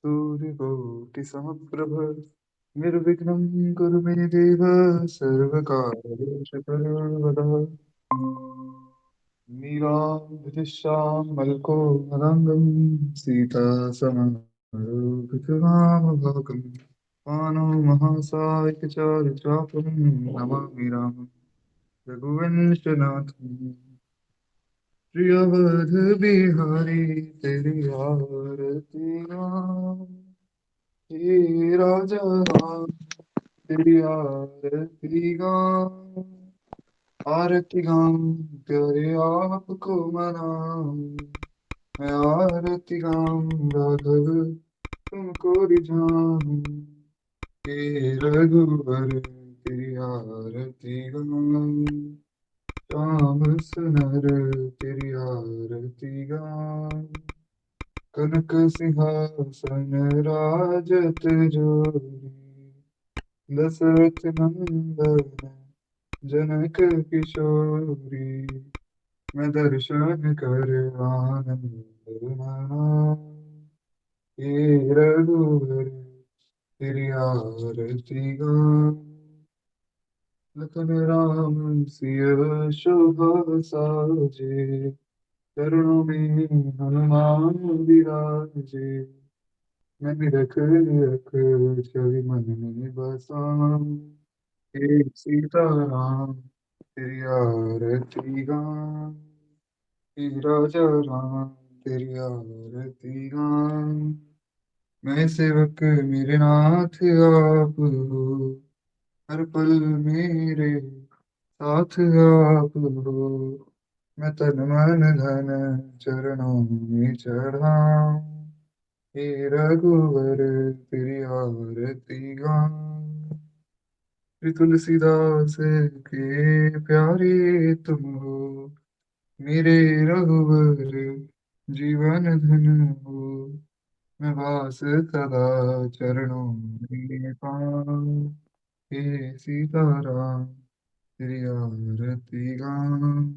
सूर्यकोटिसमप्रभ निर्विघ्नं कुरु मे देव सर्वकार्येषु सर्वदा नीलाम्बुजश्यामलकोमलाङ्गं सीतासमारोपितवामभागं पाणौ महासायकचारुचापं नमामि रामं रघुवंशनाथम् प्रियवध बिहारी तेरी आरती गाऊं। हे राजा राम तेरी आरती गाऊं। आरती गाऊं प्यारे आपको मनाऊं। मैं आरती गाऊं राघव तुमको रिझाऊं। हे रघुवर तेरी आरती गाऊं। श्याम सुनर तेरी आरती गाऊं। कनक सिंहासन राजत जोरी दशरथ नंदन जनक किशोरी मैं दर्शन कर आनंद मनाऊं। हे रघुवर तेरी आरती गाऊं। लखन राम सिया शोभा साजे चरणों में हनुमान विराजे। मैं रख रख छवि मन में बसाऊं। हे सीताराम तेरी आरती गाऊं। हे राजा राम तेरी आरती गाऊं। मैं सेवक मेरे नाथ आप हो। हर पल मेरे साथ आप हो। मैं तन मन धन चरणों में चढ़ाऊं। हे रघुवर तेरी आरती गाऊं। श्री तुलसीदास के प्यारे तुम हो। मेरे रघुवर जीवन धन हो। मैं वास सदा चरणों में पाऊं। हे सीताराम तेरी आरती गाऊं।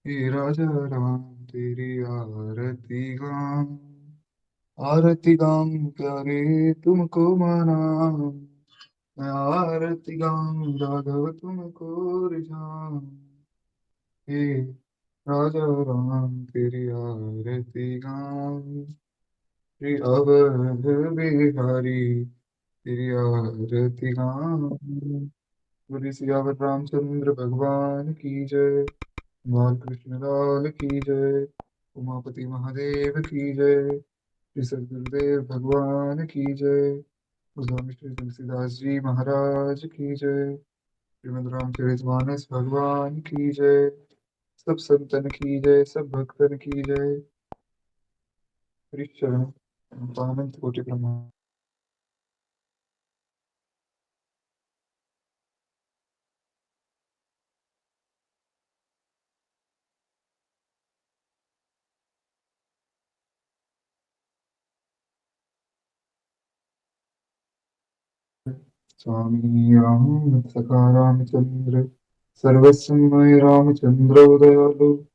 हे राजा राम तेरी आरती गाऊं। आरती गाऊं प्यारे तुमको मनाऊं। मैं आरती गाऊं राघव तुमको रिझाऊं। हे राजा राम तेरी आरती गाऊं। श्री अवध बिहारी तेरी आरती गाऊं। बोले सियावर रामचंद्र भगवान की जय। बाल कृष्ण लाल की जय। उमापति महादेव की जय। श्री सदगुरुदेव भगवान की जय। गोस्वामी श्री तुलसीदास जी महाराज की जय। श्रीमद् रामचरितमानस भगवान की जय। सब संतन की जय, सब भक्तन की जय। हरिशरण अनंत कोटि प्रणाम। स्वामी राम सखा रामचंद्र सर्वस्व मय रामचंद्र दयालु।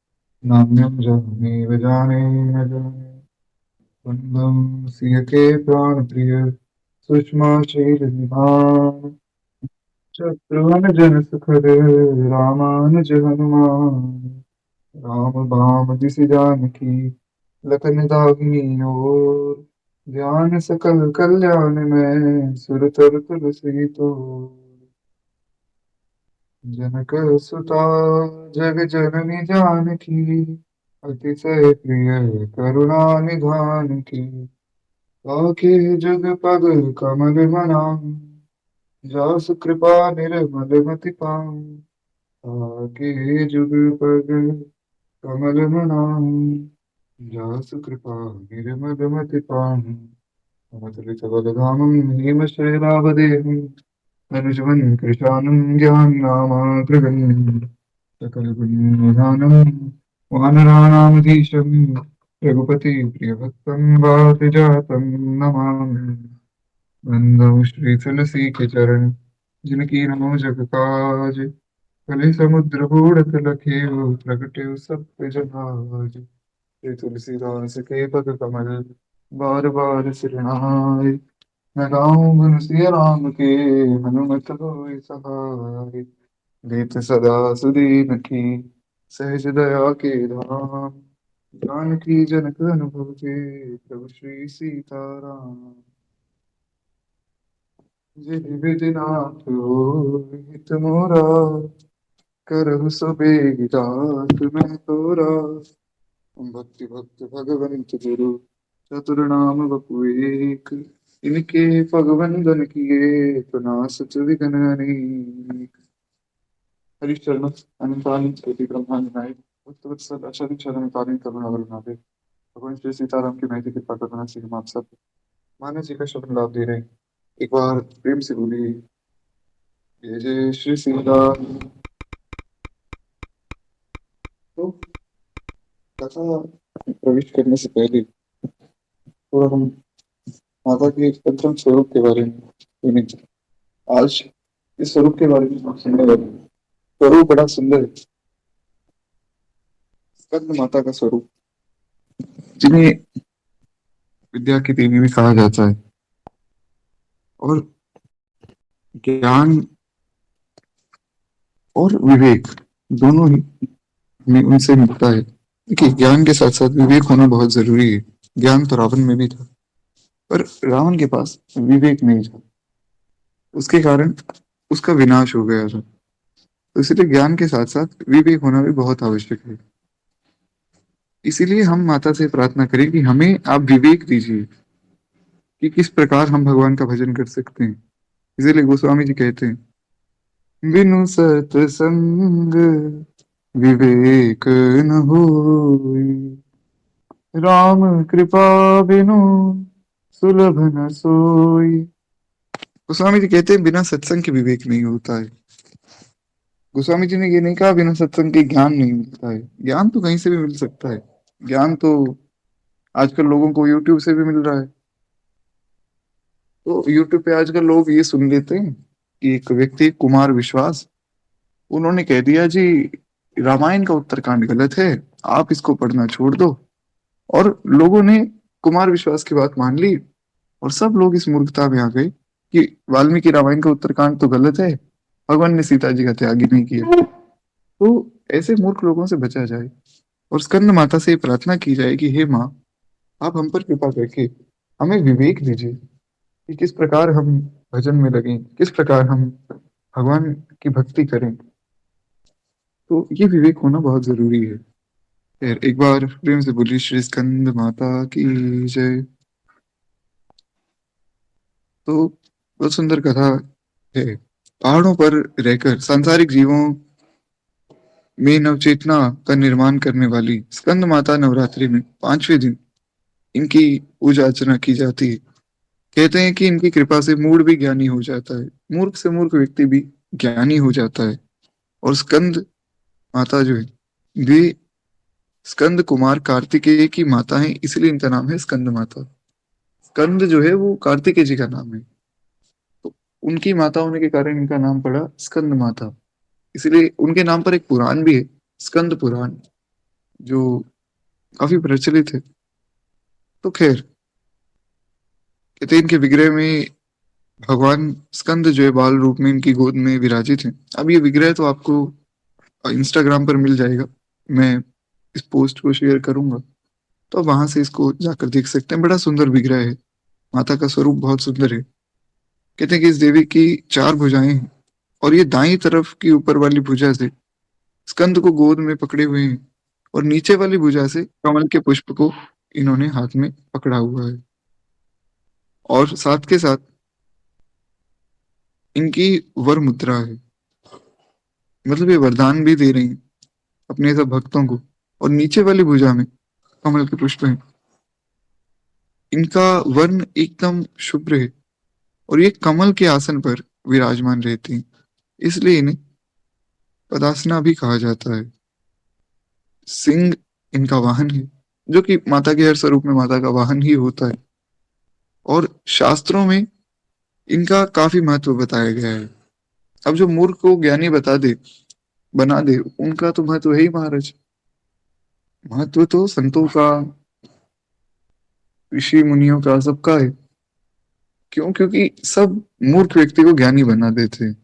नान्यं जगमेव जाने न जाने। बंधुं सिय के प्राण प्रिय सुषमा शील निधान। शत्रुघ्न जन सुखद रामानुज हनुमान। राम बाम दिसि जानकी लखन दाहिनी ओर। ध्यान सकल कल्याण में सुर तर तुलसी तो। जनक सुता जग जननी जानकी अतिशय प्रिय करुणा निधान की। ताके जुग पग कमल बनाऊं। जासु कृपा निर्मल मति पाऊं। ताके जुग पग कमल बनाऊं। जासु कृपा निर्मल मति पाऊं। अमृत बलधामं हेमशैलावदेहं अनुजवन् कृशानं ज्ञाननामाग्रगण्यं सकलगुणनिधानं वानराणामधीशं रघुपति प्रियभक्तं वातजातं नमामि। वन्दं श्री तुलसी के चरण जिनकी नमो जग काज। कलि समुद्र बूढ़त लखेउ प्रगटेउ सब पे जहाज। श्री तुलसीदास के पद कमल बार बार सिरनाए। मैं गाऊं गुन सिया राम के, हनुमत होए सहाय। लेत सदा सुदीन की, सहज दया के धाम। जानकी जनक अनुभव के, प्रभु श्री सीताराम। जिन विधि नाथ होय हित मोरा, करहु सो बेगिरात मैं तोरा। भक्ति भक्त भगवंत गुरु, चतुर नाम बपु एक। इनके पगवंदन किए, तो नासत विघ्न अनेक। हरिश्चरण अनंतानि कोटि ब्रह्मांड नायक, भक्त वत्सल अशरण शरण कालीन करुणावरनाथे। भगवान श्री सीताराम की महती कृपा करुणा से हम आप सब मानव जी का शब्द लाभ दे रहे हैं। एक बार प्रेम से बोलिए, जय जय श्री सीताराम। तो कथा प्रविष्ट करने से पहले थोड़ा हम माता के पंचम स्वरूप के बारे में सुनेंगे। आज इस स्वरूप के बारे में हम सुनने वाले हैं। स्वरूप बड़ा सुंदर है, स्कंद माता का स्वरूप, जिन्हें विद्या की देवी भी कहा जाता है, और ज्ञान और विवेक दोनों ही हमें उनसे मिलता है। देखिए, ज्ञान के साथ साथ विवेक होना बहुत जरूरी है। ज्ञान तो रावण में भी था, पर रावण के पास विवेक नहीं था, उसके कारण उसका विनाश हो गया था। तो इसलिए ज्ञान के साथ साथ विवेक होना भी बहुत आवश्यक है। इसीलिए हम माता से प्रार्थना करें कि हमें आप विवेक दीजिए कि किस प्रकार हम भगवान का भजन कर सकते हैं। इसीलिए गोस्वामी जी कहते हैं, बिनु सत्संग विवेक न होई, राम कृपा बिनु सुलभ न सोई। गोस्वामी जी कहते हैं, बिना सत्संग के विवेक नहीं होता है। गोस्वामी जी ने ये नहीं कहा बिना सत्संग के ज्ञान नहीं मिलता है। ज्ञान तो कहीं से भी मिल सकता है। ज्ञान तो आजकल लोगों को यूट्यूब से भी मिल रहा है। तो यूट्यूब पे आजकल लोग ये सुन लेते हैं कि एक व्यक्ति कुमार विश्वास, उन्होंने कह दिया जी रामायण का उत्तरकांड गलत है, आप इसको पढ़ना छोड़ दो। और लोगों ने कुमार विश्वास की बात मान ली, और सब लोग इस मूर्खता में आ गए कि वाल्मीकि रामायण का उत्तरकांड तो गलत है, भगवान ने सीता जी का त्याग ही नहीं किया। तो ऐसे मूर्ख लोगों से बचा जाए, और स्कंद माता से प्रार्थना की जाए कि हे माँ, आप हम पर कृपा करके हमें विवेक दीजिए कि किस प्रकार हम भजन में लगें, किस प्रकार हम भगवान की भक्ति करें। तो ये विवेक होना बहुत जरूरी है। फिर एक बार प्रेम से बोलिए, श्री स्कंद माता की जय। तो बहुत सुंदर कथा है। पहाड़ों पर रहकर सांसारिक जीवों में नवचेतना का निर्माण करने वाली स्कंद माता नवरात्रि में 5वें दिन इनकी पूजा अर्चना की जाती है। कहते हैं कि इनकी कृपा से मूढ़ भी ज्ञानी हो जाता है, मूर्ख से मूर्ख व्यक्ति भी ज्ञानी हो जाता है। और स्कंद माता जो है, वे स्कंद कुमार कार्तिकेय की माता है, इसलिए इनका नाम है स्कंद माता। स्कंद जो है वो कार्तिकेय जी का नाम है, तो उनकी माता होने के कारण इनका नाम पड़ा स्कंद माता। इसलिए उनके नाम पर एक पुराण भी है, स्कंद पुराण, जो काफी प्रचलित है। तो खैर, कहते हैं इनके विग्रह में भगवान स्कंद जो है बाल रूप में इनकी गोद में विराजित है। अब ये विग्रह तो आपको इंस्टाग्राम पर मिल जाएगा, मैं इस पोस्ट को शेयर करूंगा, तो वहां से इसको जाकर देख सकते हैं। बड़ा सुंदर विग्रह है, माता का स्वरूप बहुत सुंदर है। कहते हैं कि इस देवी की 4 भुजाएं हैं, और ये दाई तरफ की ऊपर वाली भुजा से स्कंद को गोद में पकड़े हुए हैं, और नीचे वाली भुजा से कमल के पुष्प को इन्होंने हाथ में पकड़ा हुआ है। और साथ के साथ इनकी वर मुद्रा है, मतलब ये वरदान भी दे रही हैं अपने सब भक्तों को। और नीचे वाली भुजा में कमल के पुष्प हैं। इनका वर्ण एकदम शुभ्र है, और ये कमल के आसन पर विराजमान रहती हैं, इसलिए इन्हें पदासना भी कहा जाता है। सिंह इनका वाहन है, जो कि माता के हर स्वरूप में माता का वाहन ही होता है। और शास्त्रों में इनका काफी महत्व बताया गया है। अब जो मूर्ख को ज्ञानी बता दे, बना दे, उनका तो महत्व है ही महाराज। महत्व तो संतों का, ऋषि मुनियों का, सबका है। क्यों? क्योंकि सब मूर्ख व्यक्ति को ज्ञानी बना देते हैं।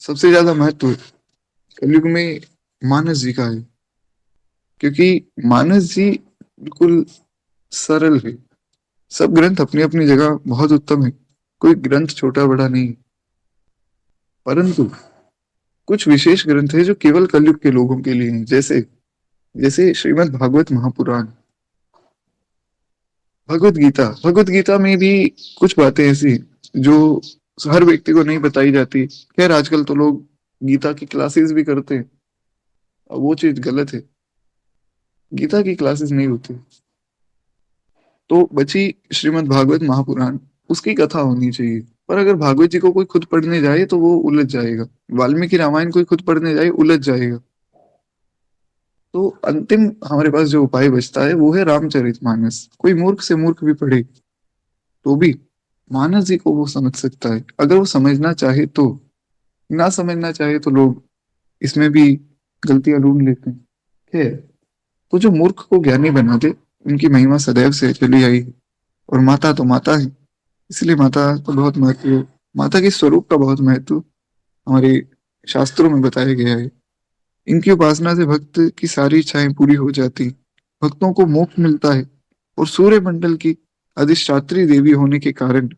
सबसे ज्यादा महत्व कलयुग में मानस जी का है, क्योंकि मानस जी बिल्कुल सरल है। सब ग्रंथ अपनी अपनी जगह बहुत उत्तम है, कोई ग्रंथ छोटा बड़ा नहीं, परंतु कुछ विशेष ग्रंथ है जो केवल कलयुग के लोगों के लिए हैं। जैसे जैसे श्रीमद् भागवत महापुराण, भगवत गीता। भगवत गीता में भी कुछ बातें ऐसी जो हर व्यक्ति को नहीं बताई जाती। खैर, आजकल तो लोग गीता की क्लासेस भी करते हैं, और वो चीज गलत है। गीता की क्लासेस नहीं होती। तो बची श्रीमद् भागवत महापुराण, उसकी कथा होनी चाहिए। पर अगर भागवत जी को कोई खुद पढ़ने जाए तो वो उलझ जाएगा। वाल्मीकि रामायण कोई खुद पढ़ने जाए, उलझ जाएगा। तो अंतिम हमारे पास जो उपाय बचता है वो है रामचरितमानस। कोई मूर्ख से मूर्ख भी पढ़े तो भी मानस जी को वो समझ सकता है, अगर वो समझना चाहे तो। ना समझना चाहे तो लोग इसमें भी गलतियां ढूंढ लेते हैं। खैर, तो जो मूर्ख को ज्ञानी बना दे, उनकी महिमा सदैव से चली आई है। और माता तो माता है, इसलिए माता का बहुत महत्व है। माता के स्वरूप का बहुत महत्व हमारे शास्त्रों में बताया गया है। इनकी उपासना से भक्त की सारी इच्छाएं पूरी हो जाती, भक्तों को मोक्ष मिलता है। और सूर्य मंडल की अधिष्ठात्री देवी होने के कारण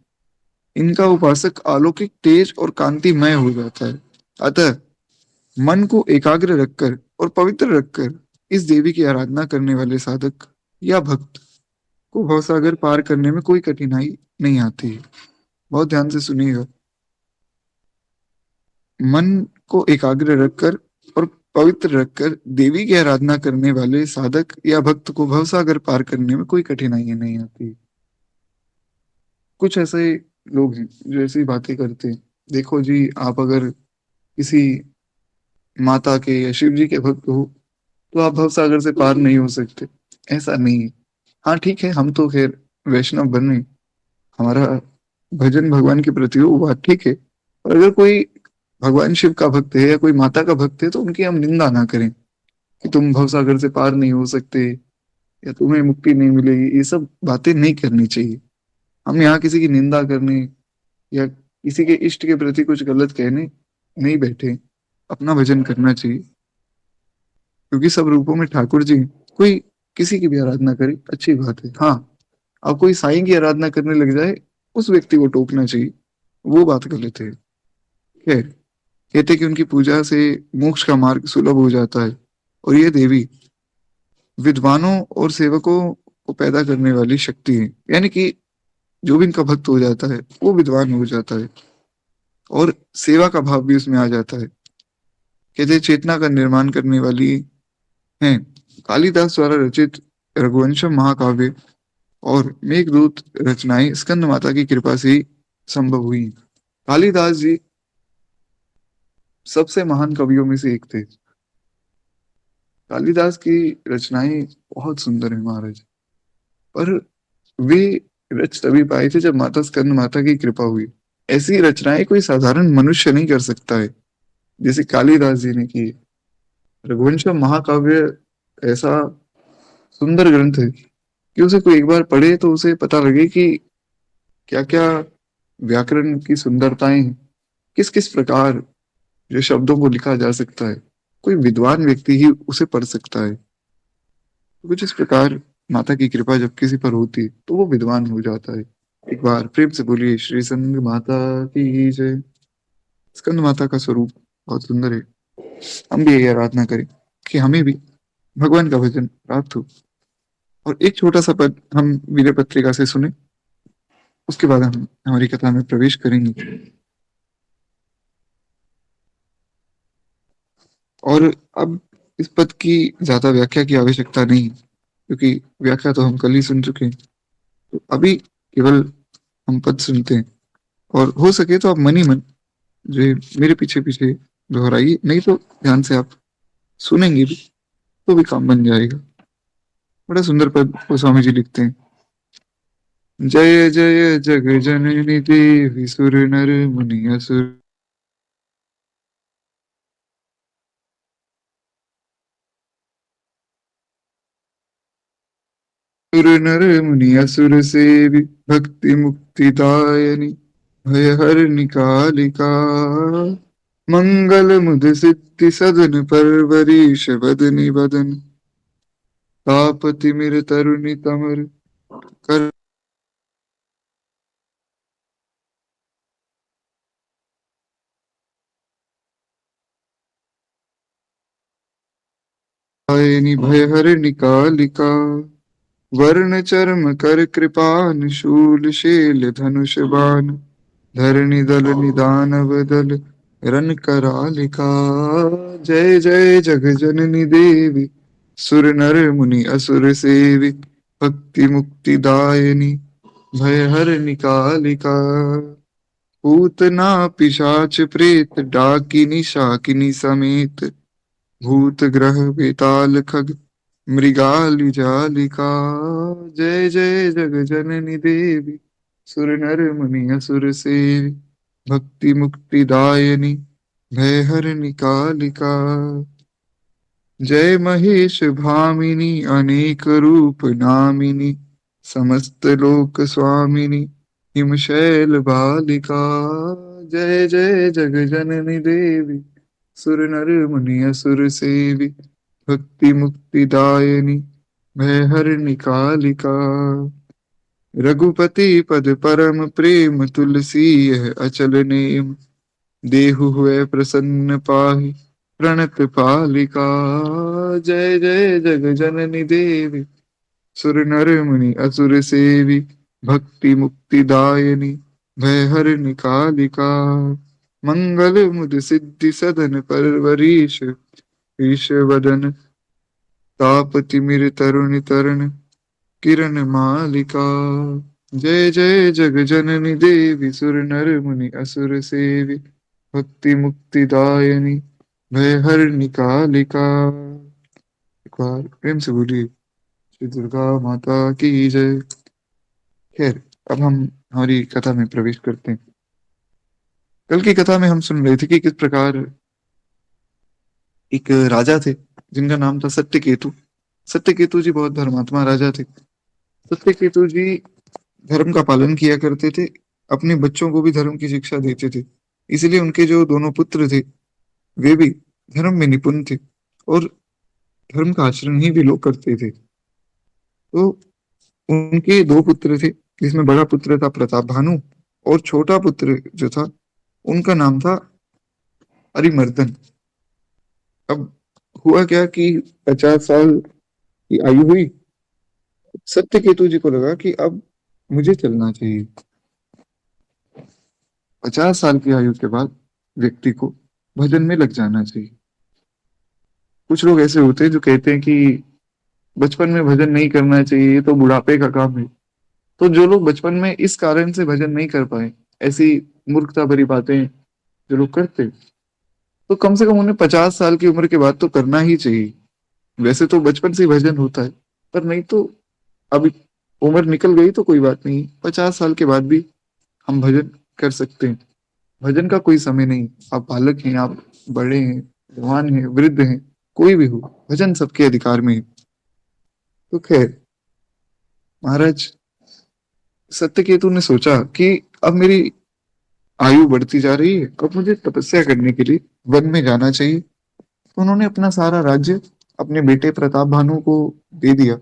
इनका उपासक अलौकिक तेज और कांतिमय हो जाता है। अतः मन को एकाग्र रखकर और पवित्र रखकर इस देवी की आराधना करने वाले साधक या भक्त को भवसागर पार करने में कोई कठिनाई नहीं आती है। बहुत ध्यान से सुनिएगा। मन को एकाग्र रखकर और पवित्र रखकर देवी की आराधना करने वाले साधक या भक्त को भवसागर पार करने में कोई कठिनाई नहीं आती। कुछ ऐसे लोग हैं जो ऐसी बातें करते हैं। देखो जी, आप अगर किसी माता के या शिव जी के भक्त हो तो आप भवसागर से पार नहीं हो सकते। ऐसा नहीं है। हाँ ठीक है, हम तो खैर वैष्णव बने, हमारा भजन भगवान के प्रति हो, वो बात ठीक है। और अगर कोई भगवान शिव का भक्त है या कोई माता का भक्त है तो उनकी हम निंदा ना करें कि तुम भवसागर से पार नहीं हो सकते या तुम्हें मुक्ति नहीं मिलेगी। ये सब बातें नहीं करनी चाहिए। हम यहाँ किसी की निंदा करने या किसी के इष्ट के प्रति कुछ गलत कहने नहीं बैठे। अपना भजन करना चाहिए, क्योंकि सब रूपों में ठाकुर जी हैं। कोई किसी की भी आराधना करे, अच्छी बात है। हाँ, अब कोई साईं की आराधना करने लग जाए, उस व्यक्ति को टोकना चाहिए, वो बात गलत है। खैर, कहते कि उनकी पूजा से मोक्ष का मार्ग सुलभ हो जाता है। और ये देवी विद्वानों और सेवकों को पैदा करने वाली शक्ति है। यानी कि जो भी इनका भक्त हो जाता है वो विद्वान हो जाता है, और सेवा का भाव भी उसमें आ जाता है। कहते हैं, चेतना का निर्माण करने वाली है। कालिदास द्वारा रचित रघुवंशम महाकाव्य और मेघदूत रचनाएं स्कंद माता की कृपा से ही संभव हुई। कालिदास जी सबसे महान कवियों में से एक थे। कालिदास की रचनाएं बहुत सुंदर है महाराज, पर वे रच तभी पाए थे जब माता स्कंद माता की कृपा हुई। ऐसी रचनाएं कोई साधारण मनुष्य नहीं कर सकता है, जैसे कालिदास जी ने की। रघुवंशम महाकाव्य ऐसा सुंदर ग्रंथ है कि उसे कोई एक बार पढ़े तो उसे पता लगे कि क्या क्या व्याकरण की सुंदरताएं हैं, किस किस प्रकार जो शब्दों को लिखा जा सकता है। कोई विद्वान व्यक्ति ही उसे पढ़ सकता है। तो कुछ इस प्रकार माता की कृपा जब किसी पर होती है तो वो विद्वान हो जाता है। एक बार प्रेम से बोलिए श्री संग माता की जय। स्कंद माता का स्वरूप बहुत सुंदर है। हम भी यही आराधना करें कि हमें भी भगवान का भजन प्राप्त हो। और एक छोटा सा पद हम वीर पत्रिका से सुने, उसके बाद हम हमारी कथा में प्रवेश करेंगे। और अब इस पद की ज्यादा व्याख्या की आवश्यकता नहीं, क्योंकि व्याख्या तो हम कल ही सुन चुके हैं। तो अभी केवल हम पद सुनते हैं। और हो सके तो आप मन ही मन जो है मेरे पीछे पीछे दोहराइए, नहीं तो ध्यान से आप सुनेंगे भी तो भी काम बन जाएगा। बड़ा सुंदर पद गोस्वामी जी लिखते हैं। जय जय जग जननी देवी सुर नर मुनि असुर सुर नर मुनि असुर सेवी भक्ति मुक्ति दायनी भय हरनि कालिका मंगल मुद सिद्धि सदन परवरीश बदनि बदन तापति मिर तरुनि तमर कर दायनी भय हरनि कालिका वर्ण चर्म कर कृपान शूल शेल धनुष बाण धरणी दल निदानव दल रन करालिका जय जय जग जननी देवी सुर नर मुनि असुर सेवी भक्ति मुक्ति दायिनी भय हरनि कालिका पूतना पिशाच प्रेत डाकिनी शाकिनी समेत भूत ग्रह बेताल खग मृगाली जालिका जय जय जग जननी देवी सुर नर मुनि असुर सेवी भक्ति मुक्ति दायिनी भय हरनि कालिका जय महेश भामिनी अनेक रूप नामिनी समस्त लोक स्वामिनी हिम शैल बालिका जय जय जग जननी देवी सुर नर मुनि असुर सेवी भक्ति मुक्ति दायिनी भय हरनि कालिका रघुपति पद परम प्रेम तुलसी यह अचल नेम देहु हुए प्रसन्न पाहि प्रणत पालिका जय जय जग जननी देवी सुर नर मुनि असुर सेवी भक्ति मुक्ति दायिनी भय हरनि कालिका मंगल मुद सिद्धि सदन परवरीश ईश वदन तापति मिर तरुण तरण किरण मालिका जय जय जग जननी देवी सुर नर मुनि असुर सेवी भक्ति मुक्ति दायिनी भय हरनि कालिका एक बार प्रेम से बोलिए श्री दुर्गा माता की जय। खैर, अब हम हमारी कथा में प्रवेश करते हैं। कल की कथा में हम सुन रहे थे कि किस प्रकार एक राजा थे जिनका नाम था सत्यकेतु। सत्यकेतु जी बहुत धर्मात्मा राजा थे। सत्यकेतु जी धर्म का पालन किया करते थे, अपने बच्चों को भी धर्म की शिक्षा देते थे। इसलिए उनके जो दोनों पुत्र थे वे भी धर्म में निपुण थे और धर्म का आचरण ही भी लोग करते थे। तो उनके दो पुत्र थे, जिसमें बड़ा पुत्र था प्रताप भानु और छोटा पुत्र जो था उनका नाम था अरिमर्दन। अब हुआ क्या कि 50 साल की आयु हुई। सत्यकेतु जी को लगा कि अब मुझे चलना चाहिए। 50 साल की आयु के बाद व्यक्ति को भजन में लग जाना चाहिए। कुछ लोग ऐसे होते हैं जो कहते हैं कि बचपन में भजन नहीं करना चाहिए, ये तो बुढ़ापे का काम है। तो जो लोग बचपन में इस कारण से भजन नहीं कर पाए, ऐसी मूर्खता भरी बातें जो लोग करते हैं, तो कम से कम उन्हें 50 साल की उम्र के बाद तो करना ही चाहिए। वैसे तो बचपन से ही भजन होता है, पर नहीं तो अभी उम्र निकल गई तो कोई बात नहीं, 50 साल के बाद भी हम भजन कर सकते हैं। भजन का कोई समय नहीं। आप बालक हैं, आप बड़े हैं, जवान हैं, वृद्ध हैं, कोई भी हो, भजन सबके अधिकार में है। तो खैर, महाराज सत्यकेतु ने सोचा कि अब मेरी आयु बढ़ती जा रही है, अब मुझे तपस्या करने के लिए वन में जाना चाहिए। तो उन्होंने अपना सारा राज्य अपने बेटे प्रताप भानु को दे दिया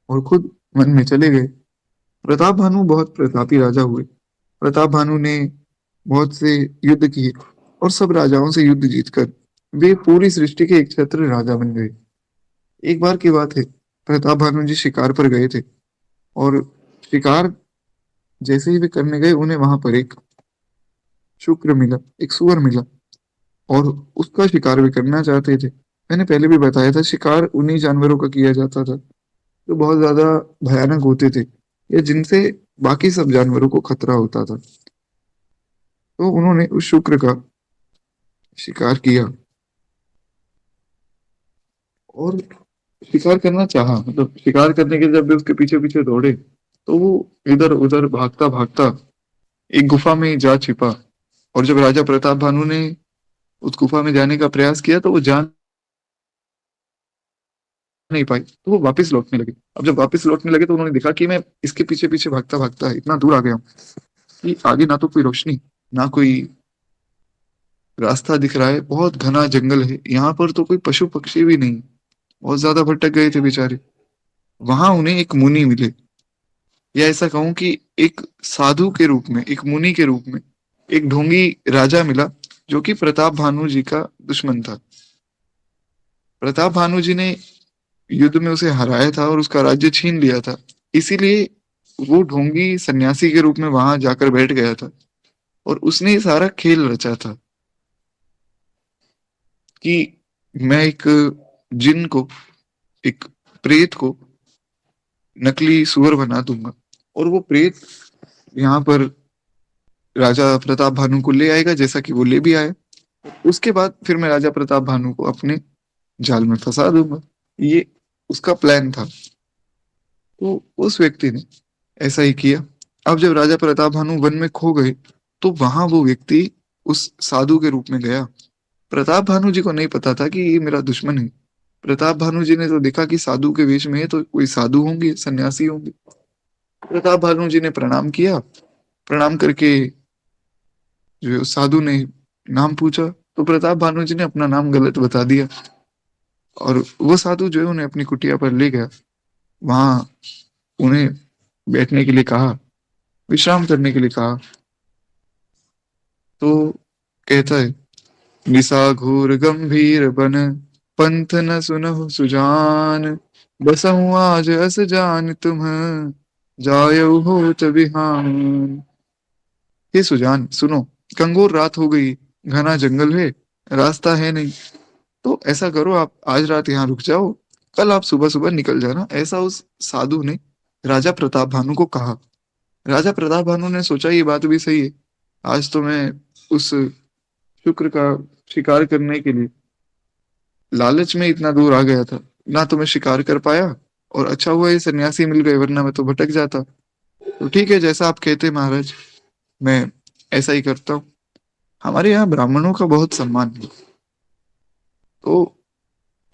और खुद वन में चले गए। प्रताप भानु बहुत प्रतापी राजा हुए। प्रताप भानु ने बहुत से युद्ध किए और सब राजाओं से युद्ध जीतकर वे पूरी सृष्टि के एक छत्र राजा बन गए। एक बार की बात है, प्रताप भानु जी शिकार पर गए थे और शिकार जैसे ही वे करने गए उन्हें वहां पर एक शुक्र मिला, एक सुअर मिला और उसका शिकार वे करना चाहते थे। मैंने पहले भी बताया था, शिकार उन्हीं जानवरों का किया जाता था जो बहुत ज्यादा भयानक होते थे या जिनसे बाकी सब जानवरों को खतरा होता था। तो उन्होंने उस शुक्र का शिकार किया और शिकार करना चाहा, मतलब शिकार करने के जब वे उसके पीछे पीछे दौड़े तो वो इधर उधर भागता भागता एक गुफा में जा छिपा। और जब राजा प्रताप भानु ने उस गुफा में जाने का प्रयास किया तो वो जान नहीं पाई, तो वो वापस लौटने लगे। अब जब वापस लौटने लगे तो उन्होंने देखा कि मैं इसके पीछे पीछे भागता भागता इतना दूर आ गया हूँ कि आगे ना तो कोई रोशनी, ना कोई रास्ता दिख रहा है, बहुत घना जंगल है, यहाँ पर तो कोई पशु पक्षी भी नहीं। बहुत ज्यादा भटक गए थे बेचारे। वहां उन्हें एक मुनि मिले, या ऐसा कहूं कि एक साधु के रूप में, एक मुनि के रूप में एक ढोंगी राजा मिला, जो कि प्रताप भानु जी का दुश्मन था। प्रताप भानु जी ने युद्ध में उसे हराया था और उसका राज्य छीन लिया था। इसीलिए वो ढोंगी सन्यासी के रूप में वहां जाकर बैठ गया था, और उसने ये सारा खेल रचा था कि मैं एक जिन को, एक प्रेत को नकली सुअर बना दूंगा, और वो प्रेत यहाँ पर राजा प्रताप भानु को ले आएगा, जैसा कि वो ले भी आए। उसके बाद फिर मैं राजा प्रताप भानु को अपने जाल में फंसा दूंगा। ये उसका प्लान था। तो उस व्यक्ति ने ऐसा ही किया। अब जब राजा प्रताप भानु वन में खो गए, तो वहां वो व्यक्ति उस साधु के रूप में गया। प्रताप भानु जी को नहीं पता था कि ये मेरा दुश्मन है। प्रताप भानु जी ने तो देखा कि साधु के वेश में है, तो कोई साधु होंगे, सन्यासी होंगे। प्रताप भानु जी ने प्रणाम किया। प्रणाम करके जो है उस साधु ने नाम पूछा, तो प्रताप भानु जी ने अपना नाम गलत बता दिया। और वो साधु जो है उन्हें अपनी कुटिया पर ले गया। वहां उन्हें बैठने के लिए कहा, विश्राम करने के लिए कहा। तो कहता है, निसा घोर गंभीर बन, पंथ न सुनहु सुजान, बसहु आज अस जान तुम, जायऊ होत बिहान। हे सुजान सुनो, कंगोर रात हो गई, घना जंगल है, रास्ता है नहीं। तो ऐसा करो, आप आज रात यहाँ रुक जाओ, कल आप सुबह सुबह निकल जाना। ऐसा उस साधु ने राजा प्रताप भानु को कहा। राजा प्रताप भानु ने सोचा ये बात भी सही है। आज तो मैं उस शुक्र का शिकार करने के लिए लालच में इतना दूर आ गया था, ना तो मैं शिकार कर पाया, और अच्छा हुआ ये सन्यासी मिल गए, वरना मैं तो भटक जाता। तो ठीक है, जैसा आप कहते हैं महाराज, मैं ऐसा ही करता हूँ। हमारे यहाँ ब्राह्मणों का बहुत सम्मान है, तो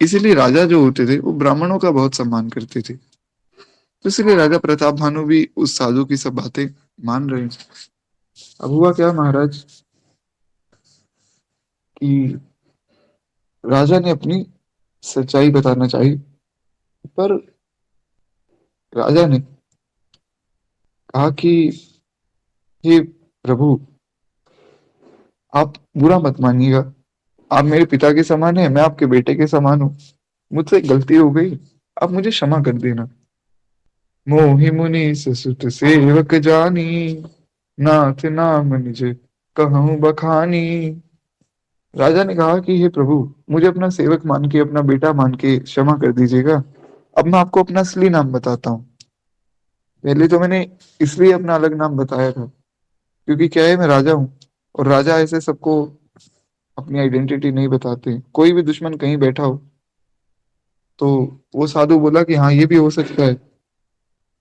इसीलिए राजा जो होते थे वो ब्राह्मणों का बहुत सम्मान करते थे। तो इसलिए राजा प्रताप भानु भी उस साधु की सब बातें मान रहे हैं। अब हुआ क्या महाराज, कि राजा ने अपनी सच्चाई बताना चाहिए, पर राजा ने कहा कि हे प्रभु, आप बुरा मत मानिएगा, आप मेरे पिता के समान है, मैं आपके बेटे के समान हूँ। मुझसे गलती हो गई, आप मुझे क्षमा कर देना। मोहि मुनि ससुत सेवक जानी, नाथ नाम निज कहूँ बखानी। राजा ने कहा कि हे प्रभु, मुझे अपना सेवक मान के, अपना बेटा मान के क्षमा कर दीजिएगा। अब मैं आपको अपना असली नाम बताता हूँ। पहले तो मैंने इसलिए अपना अलग नाम बताया था, क्योंकि क्या है, मैं राजा हूँ, और राजा ऐसे सबको अपनी आइडेंटिटी नहीं बताते। कोई भी दुश्मन कहीं बैठा हो, तो वो साधु बोला कि हाँ, ये भी हो सकता है,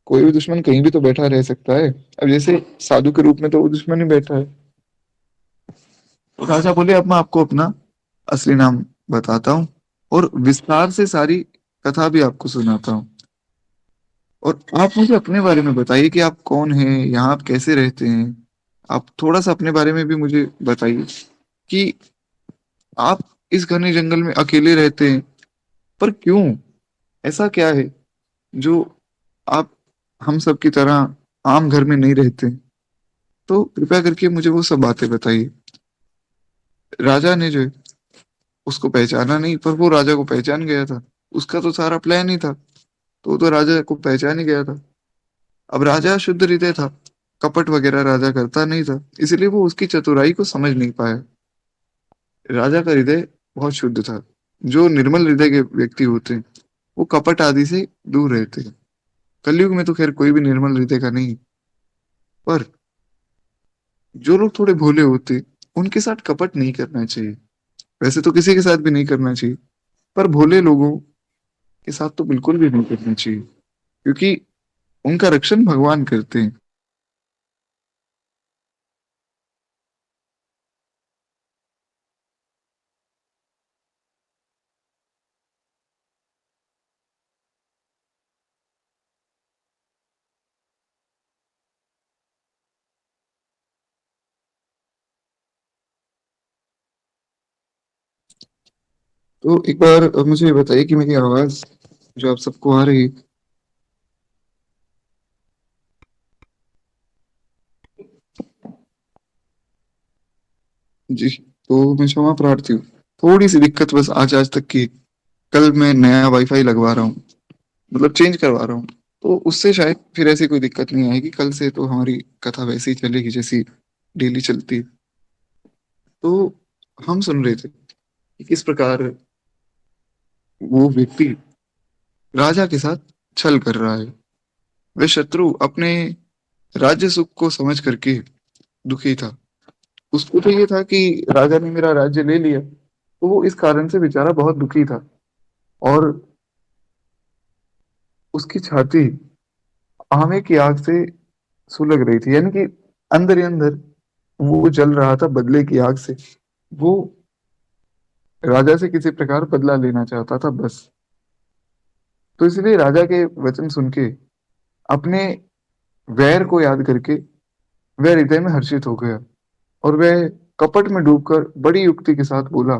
कोई भी दुश्मन कहीं भी तो बैठा रह सकता है। अब जैसे साधु के रूप में तो वो दुश्मन ही बैठा है। तो राजा बोले, अब मैं आपको अपना असली नाम बताता हूँ, और विस्तार से सारी कथा भी आपको सुनाता हूँ। और आप मुझे अपने बारे में बताइए कि आप कौन हैं, यहाँ आप कैसे रहते हैं। आप थोड़ा सा अपने बारे में भी मुझे बताइए, कि आप इस घने जंगल में अकेले रहते हैं, पर क्यों? ऐसा क्या है जो आप हम सब की तरह आम घर में नहीं रहते? तो कृपया करके मुझे वो सब बातें बताइए। राजा ने जो है उसको पहचाना नहीं, पर वो राजा को पहचान गया था। उसका तो सारा प्लान ही था, तो वो तो राजा को पहचान ही गया था। अब राजा शुद्ध हृदय था, कपट वगैरह राजा करता नहीं था, इसलिए वो उसकी चतुराई को समझ नहीं पाया। राजा का हृदय बहुत शुद्ध था। जो निर्मल हृदय के व्यक्ति होते हैं, वो कपट आदि से दूर रहते हैं। कलयुग में तो खैर कोई भी निर्मल हृदय का नहीं, पर जो लोग थोड़े भोले होते, उनके साथ कपट नहीं करना चाहिए। वैसे तो किसी के साथ भी नहीं करना चाहिए, पर भोले लोगों के साथ तो बिल्कुल भी नहीं करना चाहिए, क्योंकि उनका रक्षण भगवान करते हैं। तो एक बार मुझे ये बताइए कि मेरी आवाज जो आप सबको आ रही है। जी, तो मैं क्षमा प्रार्थी हूँ। थोड़ी सी दिक्कत बस आज आज तक की। कल मैं नया वाईफाई लगवा रहा हूँ, मतलब चेंज करवा रहा हूँ। तो उससे शायद फिर ऐसी कोई दिक्कत नहीं आएगी। कल से तो हमारी कथा वैसे ही चलेगी जैसी डेली चलती है। तो हम सुन रहे थे कि किस प्रकार वो व्यक्ति राजा के साथ छल कर रहा है। वह शत्रु अपने राज्य सुख को समझ करके दुखी था। उसको तो ये था कि राजा ने मेरा राज्य ले लिया, तो वो इस कारण से बेचारा बहुत दुखी था। और उसकी छाती आमे की आग से सुलग रही थी, यानी कि अंदर ही अंदर वो जल रहा था बदले की आग से। वो राजा से किसी प्रकार बदला लेना चाहता था बस। तो इसलिए राजा के वचन सुन के, अपने वैर को याद करके, वह हृदय में हर्षित हो गया। और वह कपट में डूबकर बड़ी युक्ति के साथ बोला,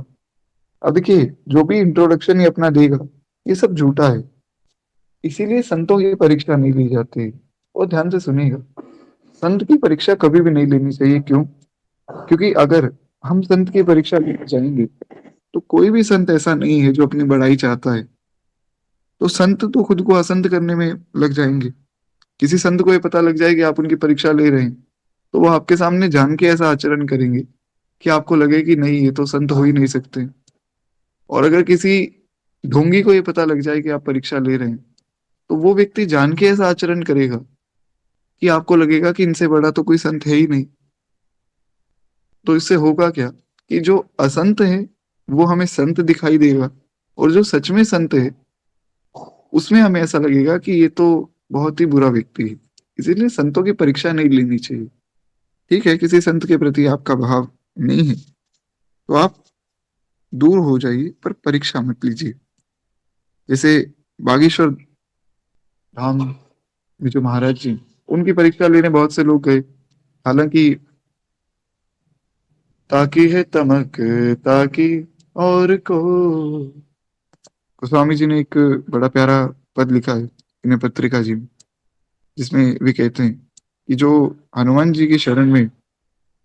अब देखिए, जो भी इंट्रोडक्शन ये अपना देगा, ये सब झूठा है। इसीलिए संतों की परीक्षा नहीं ली जाती। और ध्यान से सुनिएगा, संत की परीक्षा कभी भी नहीं लेनी चाहिए। क्यों? क्योंकि अगर हम संत की परीक्षा लेने जाएंगे, तो कोई भी संत ऐसा नहीं है जो अपनी बड़ाई चाहता है। तो संत तो खुद को असंत करने में लग जाएंगे। किसी संत को ये पता लग जाए कि आप उनकी परीक्षा ले रहे हैं, तो वो आपके सामने जान के ऐसा आचरण करेंगे कि आपको लगे कि नहीं, ये तो संत हो ही नहीं सकते। और अगर किसी ढोंगी को ये पता लग जाए कि आप परीक्षा ले रहे हैं, तो वो व्यक्ति जान के ऐसा आचरण करेगा कि आपको लगेगा कि इनसे बड़ा तो कोई संत है ही नहीं। तो इससे होगा क्या कि जो असंत है वो हमें संत दिखाई देगा, और जो सच में संत है उसमें हमें ऐसा लगेगा कि ये तो बहुत ही बुरा व्यक्ति है। इसीलिए संतों की परीक्षा नहीं लेनी चाहिए। ठीक है, किसी संत के प्रति आपका भाव नहीं है तो आप दूर हो जाइए, पर परीक्षा मत लीजिए। जैसे बागेश्वर धाम में जो महाराज जी, उनकी परीक्षा लेने बहुत से लोग गए। हालांकि ताकि है तमक, ताकि और को, गोस्वामी जी ने एक बड़ा प्यारा पद लिखा है इन्हें पत्रिका जी में, जिसमें वे कहते हैं कि जो हनुमान जी की शरण में,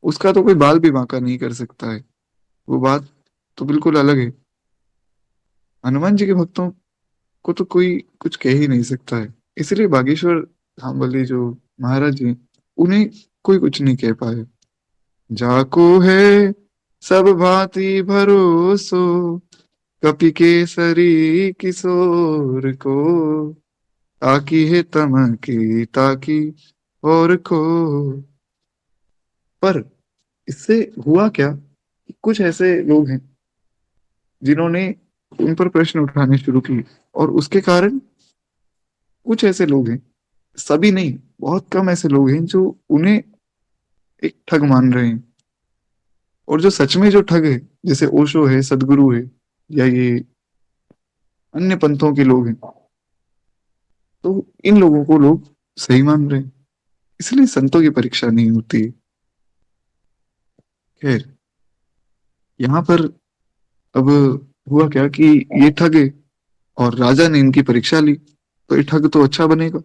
उसका तो कोई बाल भी बांका नहीं कर सकता है। वो बात तो बिल्कुल अलग है। हनुमान जी के भक्तों को तो कोई कुछ कह ही नहीं सकता है। इसलिए बागेश्वर धाम वाले जो महाराज जी, उन्हें कोई कुछ नहीं कह पाए। जाको है सब भांति भरोसो, कपि केसरी किशोर को, ताकि है तम की ताकि और को। पर इससे हुआ क्या कि कुछ ऐसे लोग हैं जिन्होंने उन पर प्रश्न उठाने शुरू किए, और उसके कारण कुछ ऐसे लोग हैं, सभी नहीं, बहुत कम ऐसे लोग हैं जो उन्हें एक ठग मान रहे हैं। और जो सच में जो ठग है, जैसे ओशो है, सदगुरु है, या ये अन्य पंथों के लोग हैं, तो इन लोगों को लोग सही मान रहे हैं। इसलिए संतों की परीक्षा नहीं होती। खैर, यहाँ पर अब हुआ क्या कि ये ठग है और राजा ने इनकी परीक्षा ली, तो ये ठग तो अच्छा बनेगा।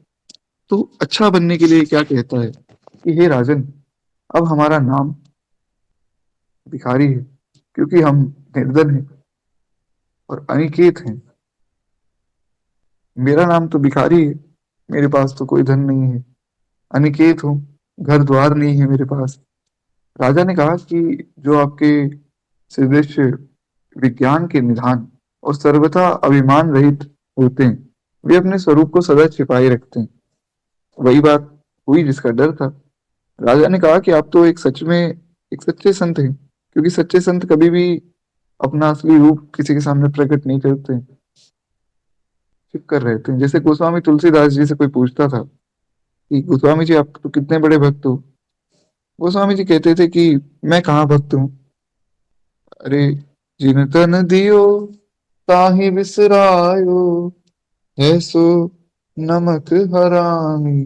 तो अच्छा बनने के लिए क्या कहता है कि हे राजन, अब हमारा नाम भिखारी है, क्योंकि हम निर्धन हैं और अनिकेत हैं। मेरा नाम तो भिखारी है, मेरे पास तो कोई धन नहीं है, अनिकेत हूँ, घर द्वार नहीं है मेरे पास। राजा ने कहा कि जो आपके सदृश विज्ञान के निधान और सर्वथा अभिमान रहित होते हैं, वे अपने स्वरूप को सदा छिपाए रखते हैं। वही बात हुई जिसका डर था। राजा ने कहा कि आप तो एक सच्चे संत हैं, क्योंकि सच्चे संत कभी भी अपना असली रूप किसी के सामने प्रकट नहीं करते हैं, चुप कर रहते हैं। जैसे गोस्वामी तुलसीदास जी से कोई पूछता था कि गोस्वामी जी, आप तो कितने बड़े भक्त हो। गोस्वामी जी कहते थे कि मैं कहाँ भक्त हूँ, अरे, जिन तन दियो ताहि बिसरायो, ऐसो नमक हरामी